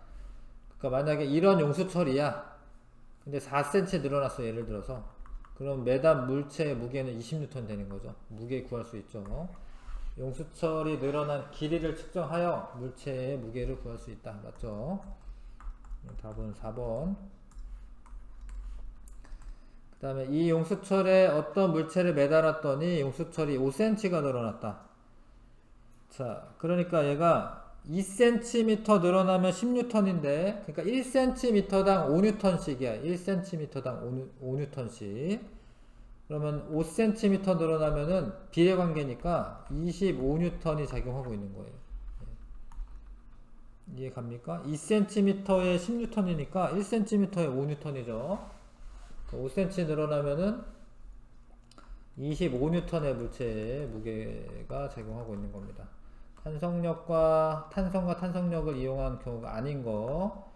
그러니까 만약에 이런 용수철이야. 근데 4cm 늘어났어. 예를 들어서. 그럼 매단 물체의 무게는 20N 되는 거죠. 무게 구할 수 있죠. 용수철이 늘어난 길이를 측정하여 물체의 무게를 구할 수 있다. 맞죠? 답은 4번. 그 다음에 이 용수철에 어떤 물체를 매달았더니 용수철이 5cm가 늘어났다. 자, 그러니까 얘가 2cm 늘어나면 10N인데, 그러니까 1cm당 5N씩이야. 1cm당 5N씩. 그러면 5cm 늘어나면은 비례관계니까 25N이 작용하고 있는 거예요. 이해 갑니까? 2cm에 10N이니까 1cm에 5N이죠. 5cm 늘어나면은 25N의 물체의 무게가 작용하고 있는 겁니다. 탄성과 탄성력을 이용한 경우가 아닌 거.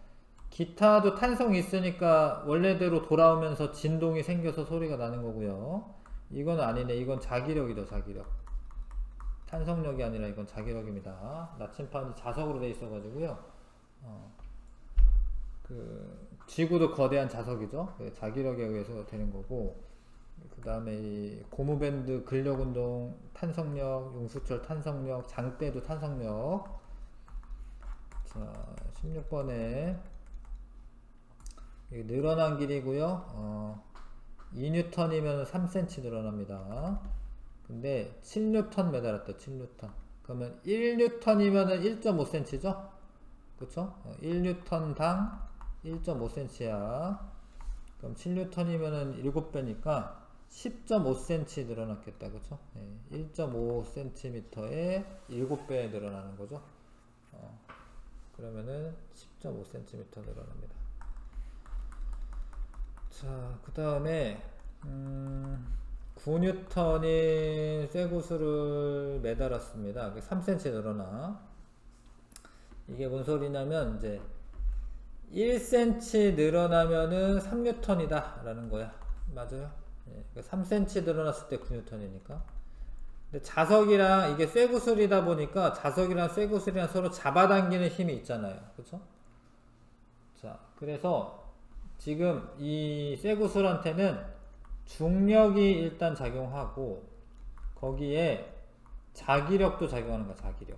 기타도 탄성이 있으니까 원래대로 돌아오면서 진동이 생겨서 소리가 나는 거고요. 이건 아니네. 이건 자기력이다. 자기력. 탄성력이 아니라 이건 자기력입니다. 나침판이 자석으로 돼 있어 가지고요. 지구도 거대한 자석이죠. 자기력에 의해서 되는 거고, 그 다음에 이 고무밴드 근력운동 탄성력, 용수철 탄성력, 장대도 탄성력. 자, 16번에 늘어난 길이고요. 2N이면 3cm 늘어납니다. 근데 7N 매달았다. 7N. 그러면 1N이면 1.5cm죠? 그쵸? 1N당 1.5cm야. 그럼 7N이면은 7배니까 10.5cm 늘어났겠다. 그쵸? 1.5cm에 7배 늘어나는 거죠. 그러면은 10.5cm 늘어납니다. 자, 그 다음에 9N이 쇠구슬을 매달았습니다. 3cm 늘어나. 이게 뭔 소리냐면 이제 1cm 늘어나면은 3N이다 라는 거야. 맞아요? 3cm 늘어났을 때 9N이니까. 근데 자석이랑 이게 쇠구슬이다 보니까 자석이랑 쇠구슬이랑 서로 잡아당기는 힘이 있잖아요. 그쵸? 자, 그래서 지금 이 쇠구슬한테는 중력이 일단 작용하고 거기에 자기력도 작용하는 거야. 자기력.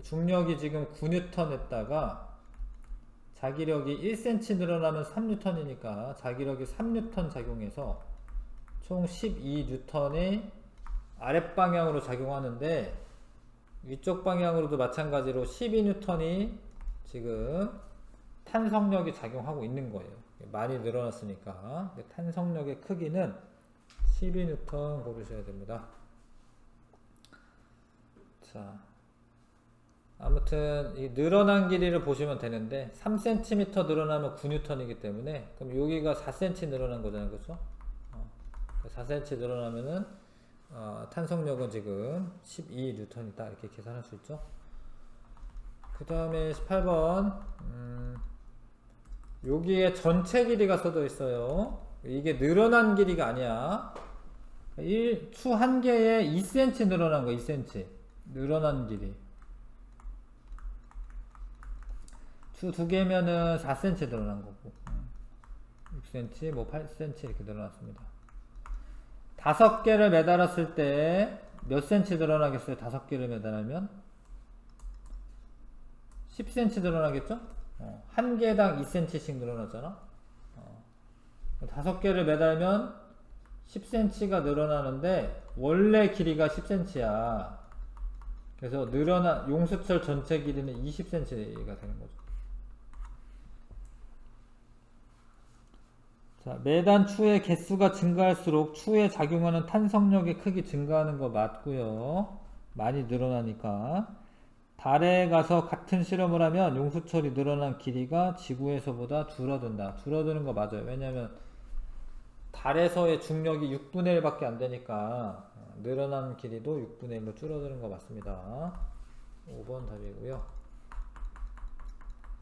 중력이 지금 9N 했다가 자기력이 1cm 늘어나면 3N이니까 자기력이 3N 작용해서 총 12N이 아랫방향으로 작용하는데 위쪽 방향으로도 마찬가지로 12N이 지금 탄성력이 작용하고 있는 거예요. 많이 늘어났으니까. 탄성력의 크기는 12N 고르셔야 됩니다. 자, 아무튼 이 늘어난 길이를 보시면 되는데 3cm 늘어나면 9N이기 때문에 그럼 여기가 4cm 늘어난 거잖아요, 그렇죠? 4cm 늘어나면은 탄성력은 지금 12N이다 이렇게 계산할 수 있죠. 그 다음에 18번 여기에 전체 길이가 써져 있어요. 이게 늘어난 길이가 아니야. 추 한 개에 2cm 늘어난 거, 2cm 늘어난 길이. 추 두 개면은 4cm 늘어난 거고 6cm, 뭐 8cm 이렇게 늘어났습니다. 5개를 매달았을 때 몇 cm 늘어나겠어요? 5개를 매달으면 10cm 늘어나겠죠? 한 개당 2cm씩 늘어나잖아. 5개를 매달면 10cm가 늘어나는데 원래 길이가 10cm야. 그래서 늘어난 용수철 전체 길이는 20cm가 되는 거죠. 자, 매단 추의 개수가 증가할수록 추에 작용하는 탄성력의 크기 증가하는 거 맞고요. 많이 늘어나니까. 달에 가서 같은 실험을 하면 용수철이 늘어난 길이가 지구에서보다 줄어든다. 줄어드는 거 맞아요. 왜냐면 달에서의 중력이 6분의 1밖에 안 되니까 늘어난 길이도 6분의 1로 줄어드는 거 맞습니다. 5번 답이고요.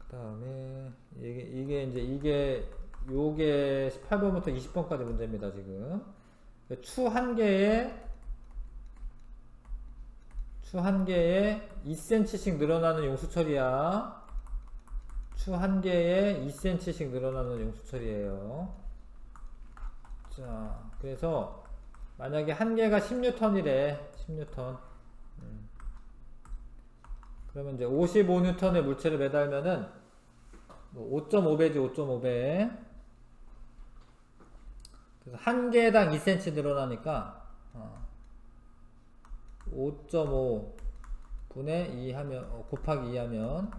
그 다음에 이게 요게 18번부터 20번까지 문제입니다. 지금 추 한 개에 2cm씩 늘어나는 용수철이야. 추 한 개에 2cm씩 늘어나는 용수철이에요. 자, 그래서 만약에 한 개가 10N이래. 10N. 그러면 이제 55N의 물체를 매달면은 5.5배지, 5.5배. 그래서 한 개당 2cm 늘어나니까 5.5 분의 2 하면 곱하기 2 하면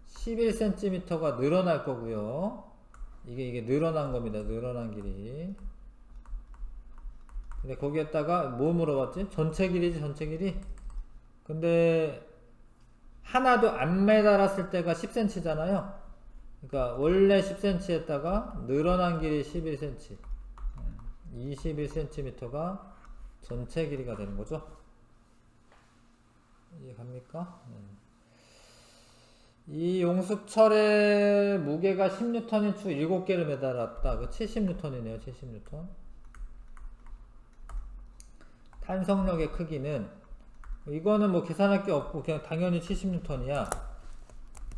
11cm가 늘어날 거고요. 이게 늘어난 겁니다. 늘어난 길이. 근데 거기에다가 뭐 물어봤지? 전체 길이지, 전체 길이. 근데 하나도 안 매달았을 때가 10cm잖아요. 그러니까 원래 10cm에다가 늘어난 길이 11cm. 21cm가 전체 길이가 되는 거죠. 이해갑니까? 이 용수철의 무게가 10N인 추 7개를 매달았다. 그 70N이네요. 70N. 탄성력의 크기는 이거는 뭐 계산할 게 없고 그냥 당연히 70N이야.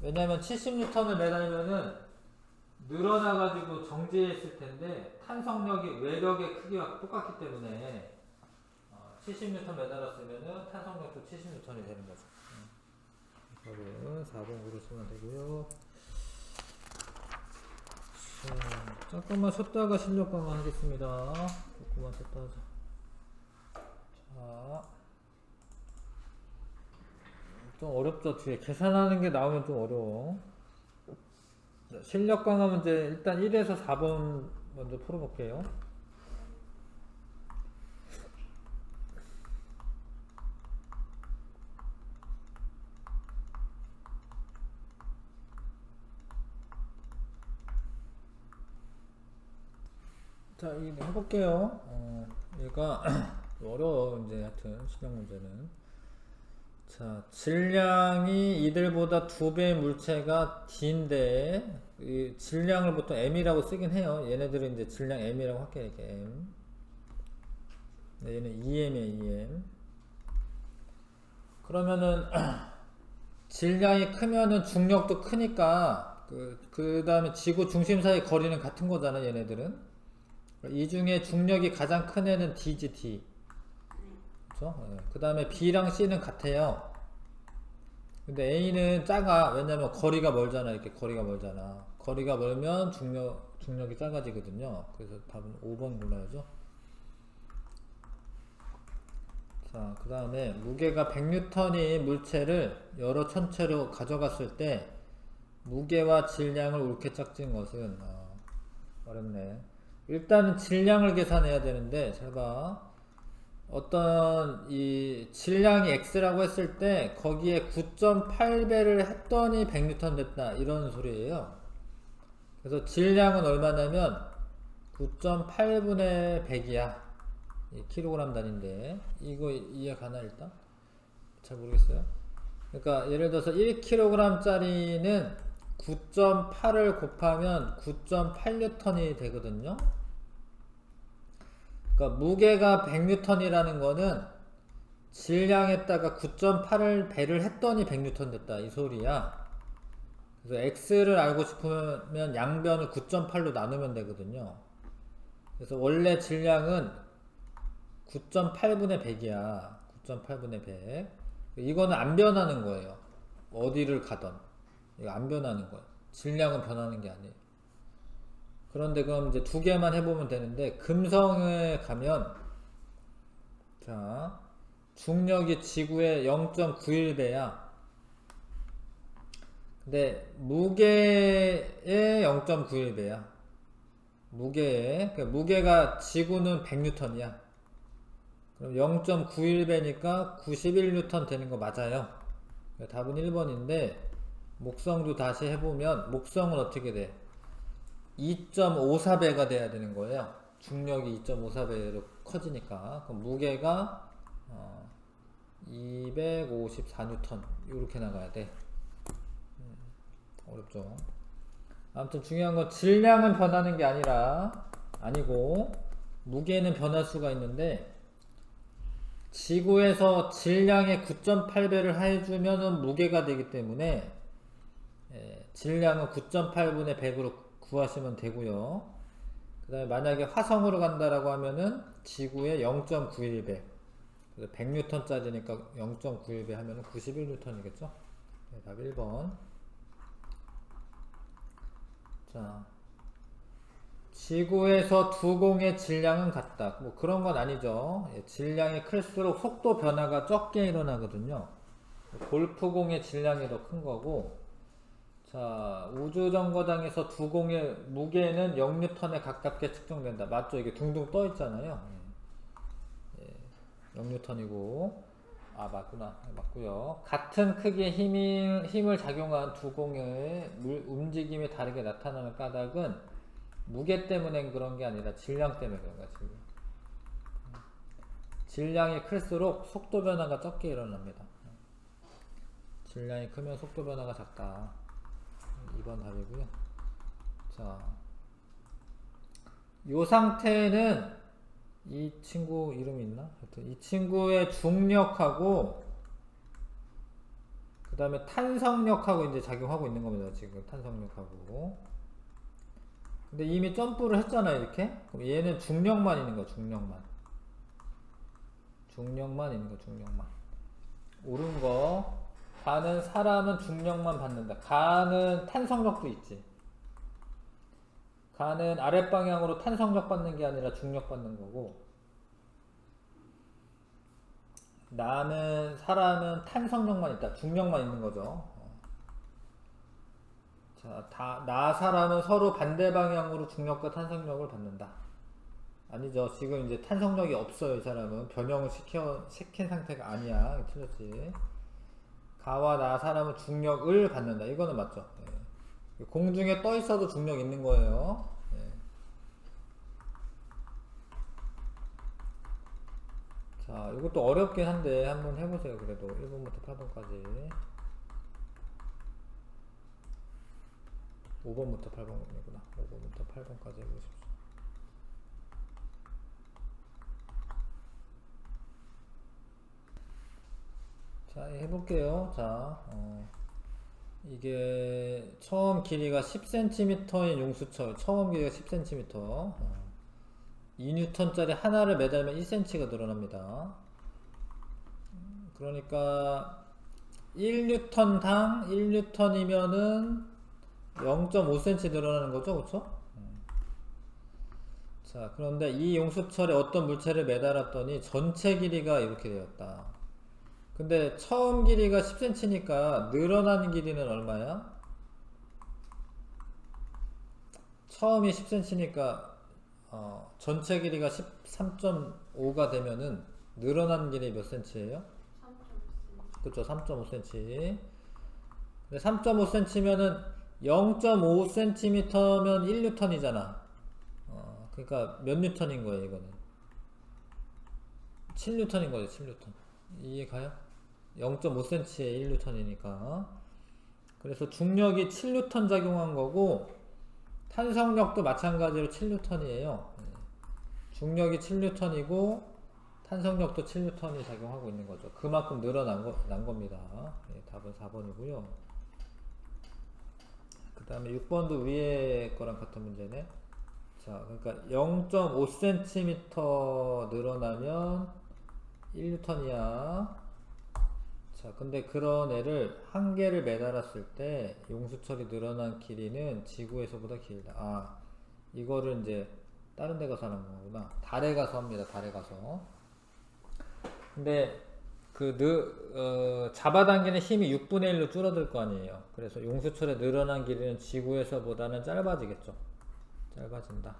왜냐면 70N을 매달면은 늘어나가지고 정지했을 텐데 탄성력이 외력의 크기와 똑같기 때문에 70N 매달았으면은 탄성력도 70N이 되는 거죠. 이거를 4번으로 쓰면 되고요. 자, 잠깐만 쉬었다가 실력 강화 하겠습니다. 조금만 쉬었다 하자. 자, 좀 어렵죠. 뒤에 계산하는 게 나오면 좀 어려워. 자, 실력 강화 문제 일단 1에서 4번 먼저 풀어볼게요. 자, 이거 해볼게요. 얘가 어려워, 이제 하여튼, 실력 문제는. 자, 질량이 이들보다 2배의 물체가 D인데, 이 질량을 보통 M이라고 쓰긴 해요. 얘네들은 이제 질량 M이라고 할게요, 이렇게 M. 네, 얘는 EM이에요, EM. 그러면은, 질량이 크면은 중력도 크니까, 그 다음에 지구 중심 사이 거리는 같은 거잖아, 얘네들은. 이 중에 중력이 가장 큰 애는 D지, D. 그쵸? 네. 그 다음에 B랑 C는 같아요. 근데 A는 작아. 왜냐면 거리가 멀잖아. 이렇게 거리가 멀잖아. 거리가 멀면 중력이 작아지거든요. 그래서 답은 5번 골라야죠. 자, 그 다음에 무게가 100N인 물체를 여러 천체로 가져갔을 때 무게와 질량을 옳게 짝진 것은 어렵네. 일단은 질량을 계산해야 되는데 잘 봐. 어떤 이 질량이 X라고 했을 때 거기에 9.8배를 했더니 100N 됐다 이런 소리예요. 그래서 질량은 얼마냐면 9.8분의 100이야. 킬로그램 단위인데 이거 이해 가나 일단? 잘 모르겠어요. 그러니까 예를 들어서 1kg 짜리는 9.8을 곱하면 9.8N이 되거든요. 그러니까 무게가 100N이라는 거는 질량에다가 9.8을 배를 했더니 100N 됐다 이 소리야. 그래서 X를 알고 싶으면 양변을 9.8로 나누면 되거든요. 그래서 원래 질량은 9.8분의 100이야. 9.8분의 100. 이거는 안 변하는 거예요. 어디를 가던. 이거 안 변하는 거예요. 질량은 변하는 게 아니에요. 그런데 그럼 이제 두 개만 해보면 되는데, 금성에 가면, 자, 중력이 지구의 0.91배야. 근데 무게의 0.91배야. 그러니까 무게가 지구는 100N이야. 그럼 0.91배니까 91N 되는 거 맞아요. 답은 1번인데 목성도 다시 해보면 목성은 어떻게 돼? 2.54배가 돼야 되는 거예요. 중력이 2.54배로 커지니까. 그럼 무게가 254N 이렇게 나가야 돼. 어렵죠. 아무튼 중요한 건 질량은 변하는 게 아니고 무게는 변할 수가 있는데 지구에서 질량의 9.8배를 해주면 무게가 되기 때문에 질량은 9.8분의 100으로 구하시면 되고요. 그 다음에 만약에 화성으로 간다라고 하면은 지구의 0.91배 100N 짜리니까 0.91배 하면은 91N이겠죠? 네, 답 1번. 자, 지구에서 두 공의 질량은 같다. 뭐 그런 건 아니죠. 질량이 클수록 속도 변화가 적게 일어나거든요. 골프공의 질량이 더 큰 거고, 자, 우주정거장에서 두 공의 무게는 0N에 가깝게 측정된다. 맞죠? 이게 둥둥 떠 있잖아요. 0N이고, 아, 맞구나. 맞고요. 같은 크기의 힘을 작용한 두 공의 움직임이 다르게 나타나는 까닭은 무게 때문에 그런 게 아니라 질량 때문에 그런 거야, 질량. 질량이 클수록 속도 변화가 적게 일어납니다. 질량이 크면 속도 변화가 작다. 2번 답이고요. 자, 요 상태는 이 친구 이름이 있나? 하여튼 이 친구의 중력하고 그 다음에 탄성력하고 이제 작용하고 있는 겁니다. 지금 탄성력하고. 근데 이미 점프를 했잖아요, 이렇게. 그럼 얘는 중력만 있는 거야, 중력만. 중력만 있는 거, 중력만. 옳은 거. 가는 사람은 중력만 받는다. 가는 탄성력도 있지. 가는 아랫방향으로 탄성력 받는 게 아니라 중력 받는 거고. 사람은 탄성력만 있다. 중력만 있는 거죠. 자, 나 사람은 서로 반대 방향으로 중력과 탄성력을 받는다. 아니죠. 지금 이제 탄성력이 없어요. 이 사람은 변형을 시킨 상태가 아니야. 틀렸지. 가와 나 사람은 중력을 받는다. 이거는 맞죠. 예. 공중에 떠 있어도 중력 있는 거예요. 예. 자, 이것도 어렵긴 한데 한번 해보세요. 그래도 1번부터 8번까지. 5번부터 8번이구나. 5번부터 8번까지 해보십시오. 자, 해볼게요. 자, 이게 처음 길이가 10cm인 용수철, 처음 길이가 10cm, 2N짜리 하나를 매달면 1cm가 늘어납니다. 그러니까 1N당 1N이면은 0.5cm 늘어나는 거죠, 그쵸? 자, 그런데 이 용수철에 어떤 물체를 매달았더니 전체 길이가 이렇게 되었다. 근데 처음 길이가 10cm니까 늘어나는 길이는 얼마야? 처음이 10cm니까 전체 길이가 13.5가 되면은 늘어난 길이 몇 cm예요? 3.5cm. 그쵸, 3.5cm. 근데 3.5cm면은 0.5cm면 1N이잖아. 그러니까 몇 뉴턴인 거예요, 이거는? 7N인 거죠, 7N. 이해 가요? 0.5cm에 1N이니까. 그래서 중력이 7N 작용한 거고, 탄성력도 마찬가지로 7N이에요. 중력이 7N이고, 탄성력도 7N이 작용하고 있는 거죠. 그만큼 난 겁니다. 네, 답은 4번이고요. 그 다음에 6번도 위에 거랑 같은 문제네. 자, 그러니까 0.5cm 늘어나면 1N이야. 자, 근데 그런 애를 한 개를 매달았을 때 용수철이 늘어난 길이는 지구에서보다 길다. 아, 이거를 이제 다른 데 가서 하는 거구나. 달에 가서 합니다. 달에 가서. 근데 잡아당기는 힘이 6분의 1로 줄어들 거 아니에요. 그래서 용수철의 늘어난 길이는 지구에서보다는 짧아지겠죠. 짧아진다.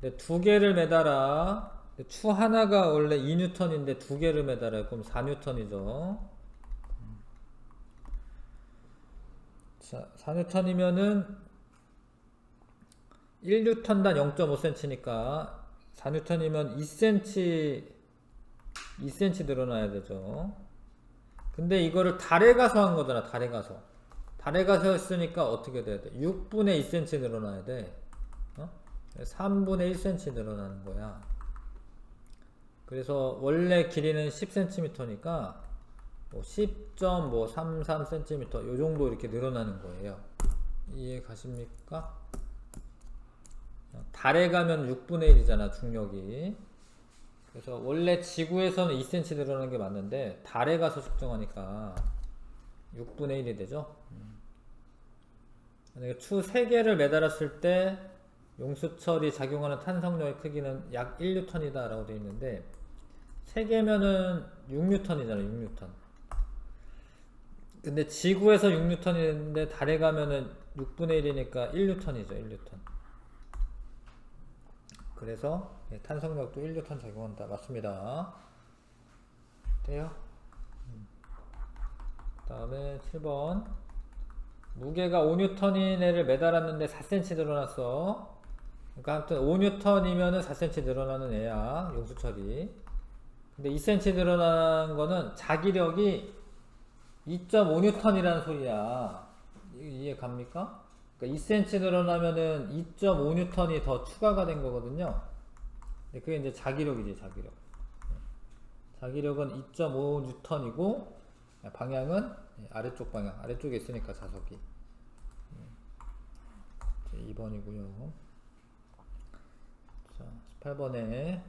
근데 두 개를 매달아. 추 하나가 원래 2N인데 두 개를 매달아요. 그럼 4N이죠. 자, 4N이면은 1N당 0.5cm니까 4N이면 2cm 늘어나야 되죠. 근데 이거를 달에 가서 한 거잖아. 달에 가서 했으니까 어떻게 돼야 돼? 6분의 2cm 늘어나야 돼. 3분의 1cm 늘어나는 거야. 그래서 원래 길이는 10cm니까 10.33cm 요 정도 이렇게 늘어나는 거예요. 이해 가십니까? 달에 가면 6분의 1이잖아, 중력이. 그래서 원래 지구에서는 2cm 늘어나는 게 맞는데 달에 가서 측정하니까 6분의 1이 되죠. 만약에 추 3개를 매달았을 때 용수철이 작용하는 탄성력의 크기는 약 1N이다 라고 되어 있는데 3개면은 6N이잖아, 6N. 근데 지구에서 6N인데 달에 가면은 6분의 1이니까 1N이죠, 1N. 그래서 탄성력도 1N 작용한다. 맞습니다. 돼요? 그 다음에 7번. 무게가 5N인 애를 매달았는데 4cm 늘어났어. 그러니까 아무튼 5N이면은 4cm 늘어나는 애야, 용수철이. 근데 2cm 늘어난 거는 자기력이 2.5N이라는 소리야. 이해 갑니까? 그러니까 2cm 늘어나면은 2.5N이 더 추가가 된 거거든요. 근데 그게 이제 자기력이지, 자기력. 자기력은 2.5N이고, 방향은 아래쪽 방향. 아래쪽에 있으니까 자석이. 2번이고요. 자, 18번에.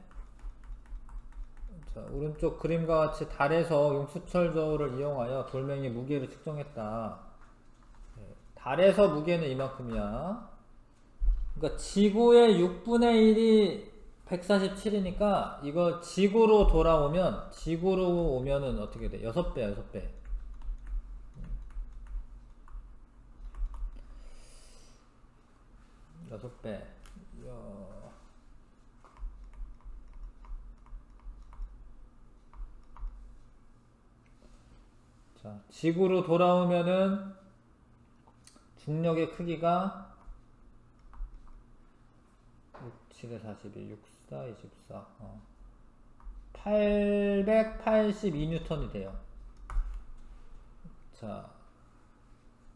자, 오른쪽 그림과 같이 달에서 용수철 저울을 이용하여 돌멩이 무게를 측정했다. 달에서 무게는 이만큼이야. 그러니까 지구의 6분의 1이 147이니까 이거 지구로 오면은 어떻게 돼? 6배야, 6배. 6배. 자, 지구로 돌아오면은 중력의 크기가 6, 7에 42, 6, 4, 24. 882N이 돼요. 자,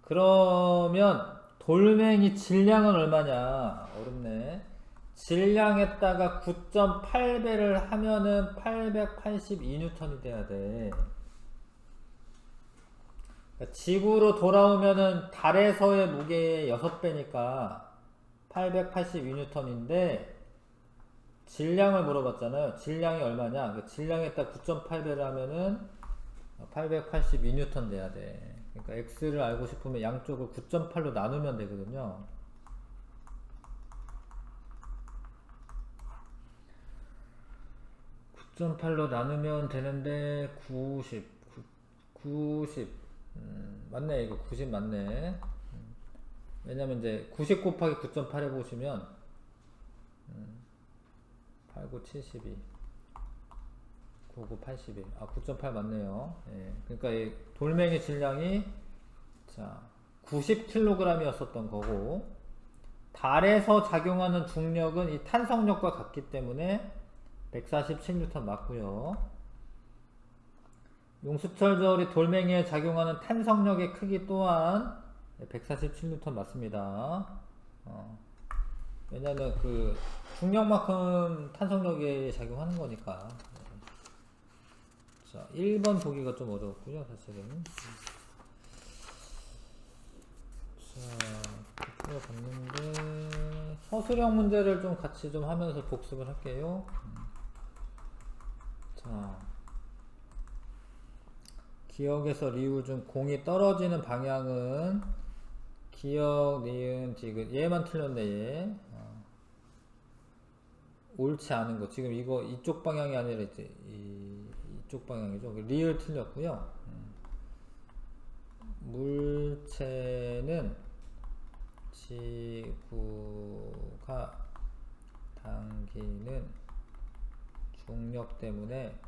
그러면 돌멩이 질량은 얼마냐? 어렵네. 질량에다가 9.8배를 하면은 882N이 돼야 돼. 그러니까 지구로 돌아오면은 달에서의 무게의 6배니까 882N인데 질량을 물어봤잖아요. 질량이 얼마냐? 그 질량에다 9.8배를 하면은 882N 돼야 돼. 그러니까 X를 알고 싶으면 양쪽을 9.8로 나누면 되거든요. 9.8로 나누면 되는데 90 맞네. 이거 90 맞네. 왜냐면 이제 90 곱하기 9.8 해보시면 89, 72, 99, 81. 9.8 맞네요. 예. 그러니까 이 돌멩이 질량이 자 90kg이었었던 거고, 달에서 작용하는 중력은 이 탄성력과 같기 때문에 147N 맞고요. 용수철 돌멩이에 작용하는 탄성력의 크기 또한 147N 맞습니다. 왜냐면 그 중력만큼 탄성력에 작용하는 거니까. 자, 1번 보기가 좀 어려웠고요, 사실은. 자, 풀어봤는데 서술형 문제를 좀 같이 좀 하면서 복습을 할게요. 자, 기억에서 리우 중 공이 떨어지는 방향은 기억, 니은, 디귿. 얘만 틀렸네, 얘. 옳지 않은 거. 지금 이거 이쪽 방향이 아니라 이제 이쪽 방향이죠. 리을 틀렸고요. 물체는 지구가 당기는 중력 때문에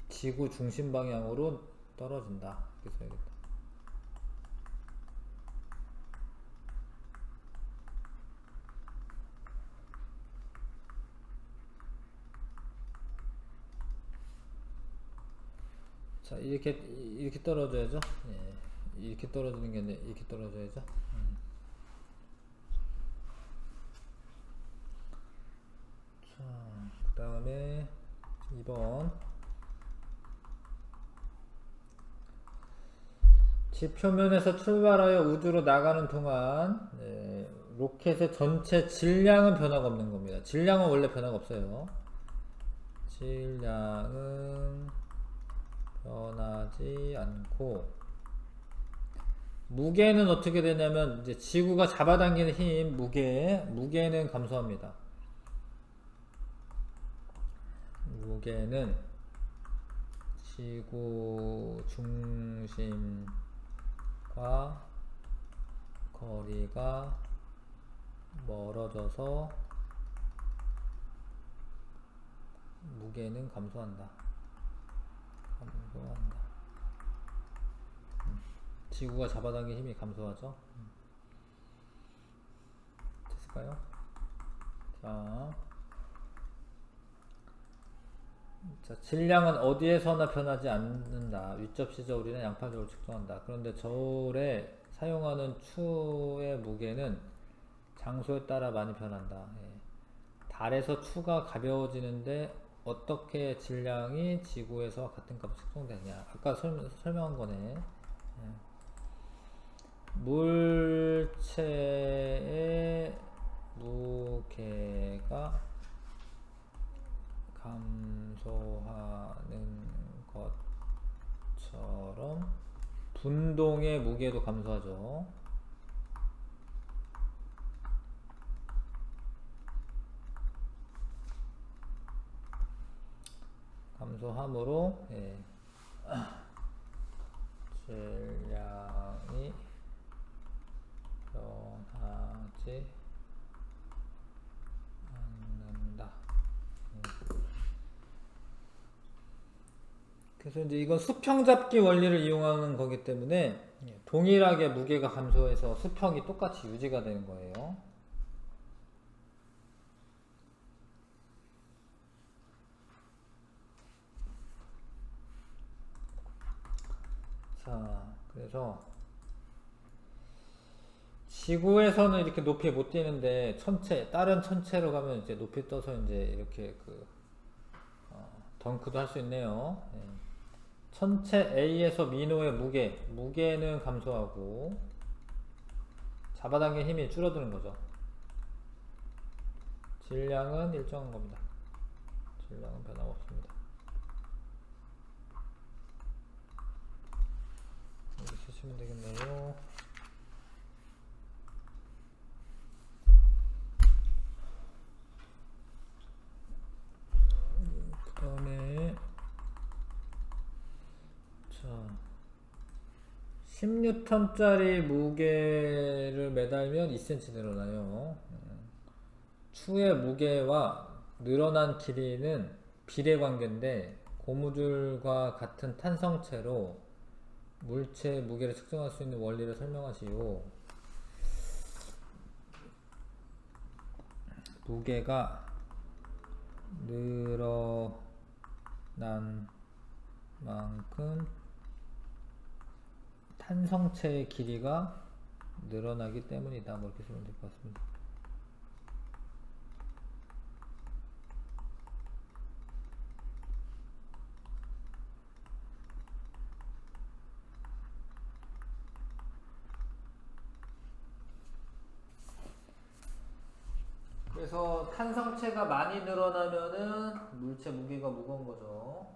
지구 중심 방향으로 떨어진다. 이렇게 써야겠다. 자, 이렇게 떨어져야죠. 예. 이렇게 떨어지는 게 아니라 이렇게 떨어져야죠. 자, 그 다음에 2번. 지표면에서 출발하여 우주로 나가는 동안 로켓의 전체 질량은 변화가 없는 겁니다. 질량은 원래 변화가 없어요. 질량은 변하지 않고, 무게는 어떻게 되냐면 이제 지구가 잡아당기는 힘, 무게는 감소합니다. 무게는 지구 중심과 거리가 멀어져서 무게는 감소한다. 지구가 잡아당긴 힘이 감소하죠. 됐을까요? 자, 질량은 어디에서나 변하지 않는다. 위접시 저울이나 양파 저울 측정한다. 그런데 저울에 사용하는 추의 무게는 장소에 따라 많이 변한다. 달에서 추가 가벼워지는데 어떻게 질량이 지구에서 같은 값으로 측정되냐. 아까 설명한 거네. 물체의 무게가 감소하는 것처럼 분동의 무게도 감소하죠. 감소함으로 질량이 변하지 않는다. 그래서 이제 이건 수평 잡기 원리를 이용하는 거기 때문에 동일하게 무게가 감소해서 수평이 똑같이 유지가 되는 거예요. 자, 그래서 지구에서는 이렇게 높이 못 뛰는데 다른 천체로 가면 이제 높이 떠서 이제 이렇게 덩크도 할 수 있네요. 천체 A에서 민호의 무게는 감소하고 잡아당긴 힘이 줄어드는 거죠. 질량은 일정한 겁니다. 질량은 변함없습니다. 여기 쓰시면 되겠네요. 그 다음에 자, 10N짜리 무게를 매달면 2cm 늘어나요. 추의 무게와 늘어난 길이는 비례관계인데 고무줄과 같은 탄성체로 물체의 무게를 측정할 수 있는 원리를 설명하시오. 무게가 늘어난 만큼 탄성체의 길이가 늘어나기 때문이다. 뭐 이렇게 쓰면 될 것 같습니다. 그래서 탄성체가 많이 늘어나면은 물체 무게가 무거운 거죠.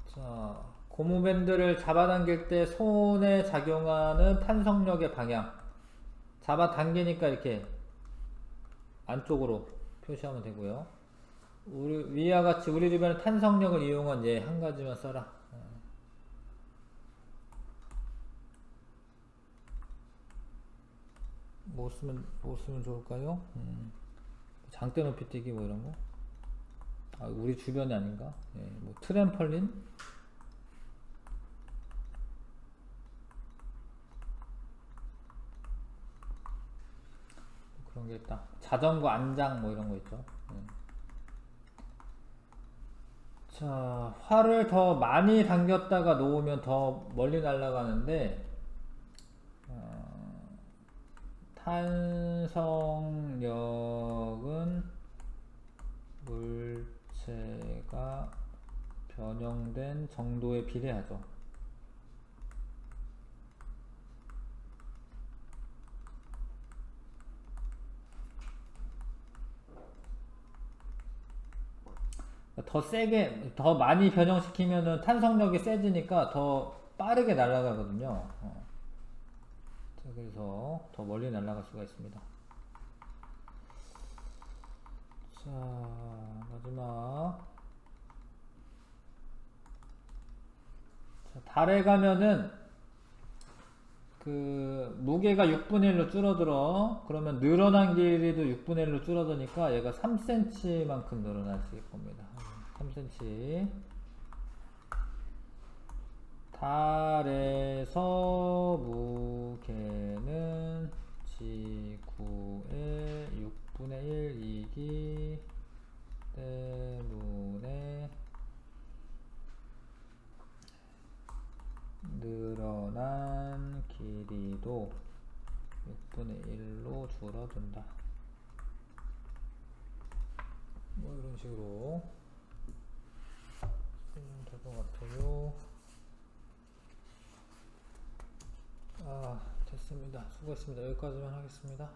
자, 고무밴드를 잡아당길 때 손에 작용하는 탄성력의 방향. 잡아당기니까 이렇게 안쪽으로 표시하면 되고요. 위와 같이 우리 주변의 탄성력을 이용한 예 한 가지만 써라. 뭐 쓰면 좋을까요? 장대 높이 뛰기 뭐 이런 거. 아, 우리 주변이 아닌가? 예, 뭐 트램펄린? 그런 게 있다. 자전거 안장 뭐 이런 거 있죠. 자, 활을 더 많이 당겼다가 놓으면 더 멀리 날아가는데 탄성력은 물체가 변형된 정도에 비례하죠. 더 세게, 더 많이 변형시키면은 탄성력이 세지니까 더 빠르게 날아가거든요. 자, 그래서 더 멀리 날아갈 수가 있습니다. 자, 마지막. 자, 달에 가면은 그 무게가 6분의 1로 줄어들어. 그러면 늘어난 길이도 6분의 1로 줄어드니까 얘가 3cm만큼 늘어나실 겁니다. 3cm. 달에서 무게는 지구의 6분의 1이기 때문에 늘어난 길이도 6분의 1로 줄어든다. 뭐 이런 식으로 쓰면 될 것 같아요. 됐습니다. 수고했습니다. 여기까지만 하겠습니다.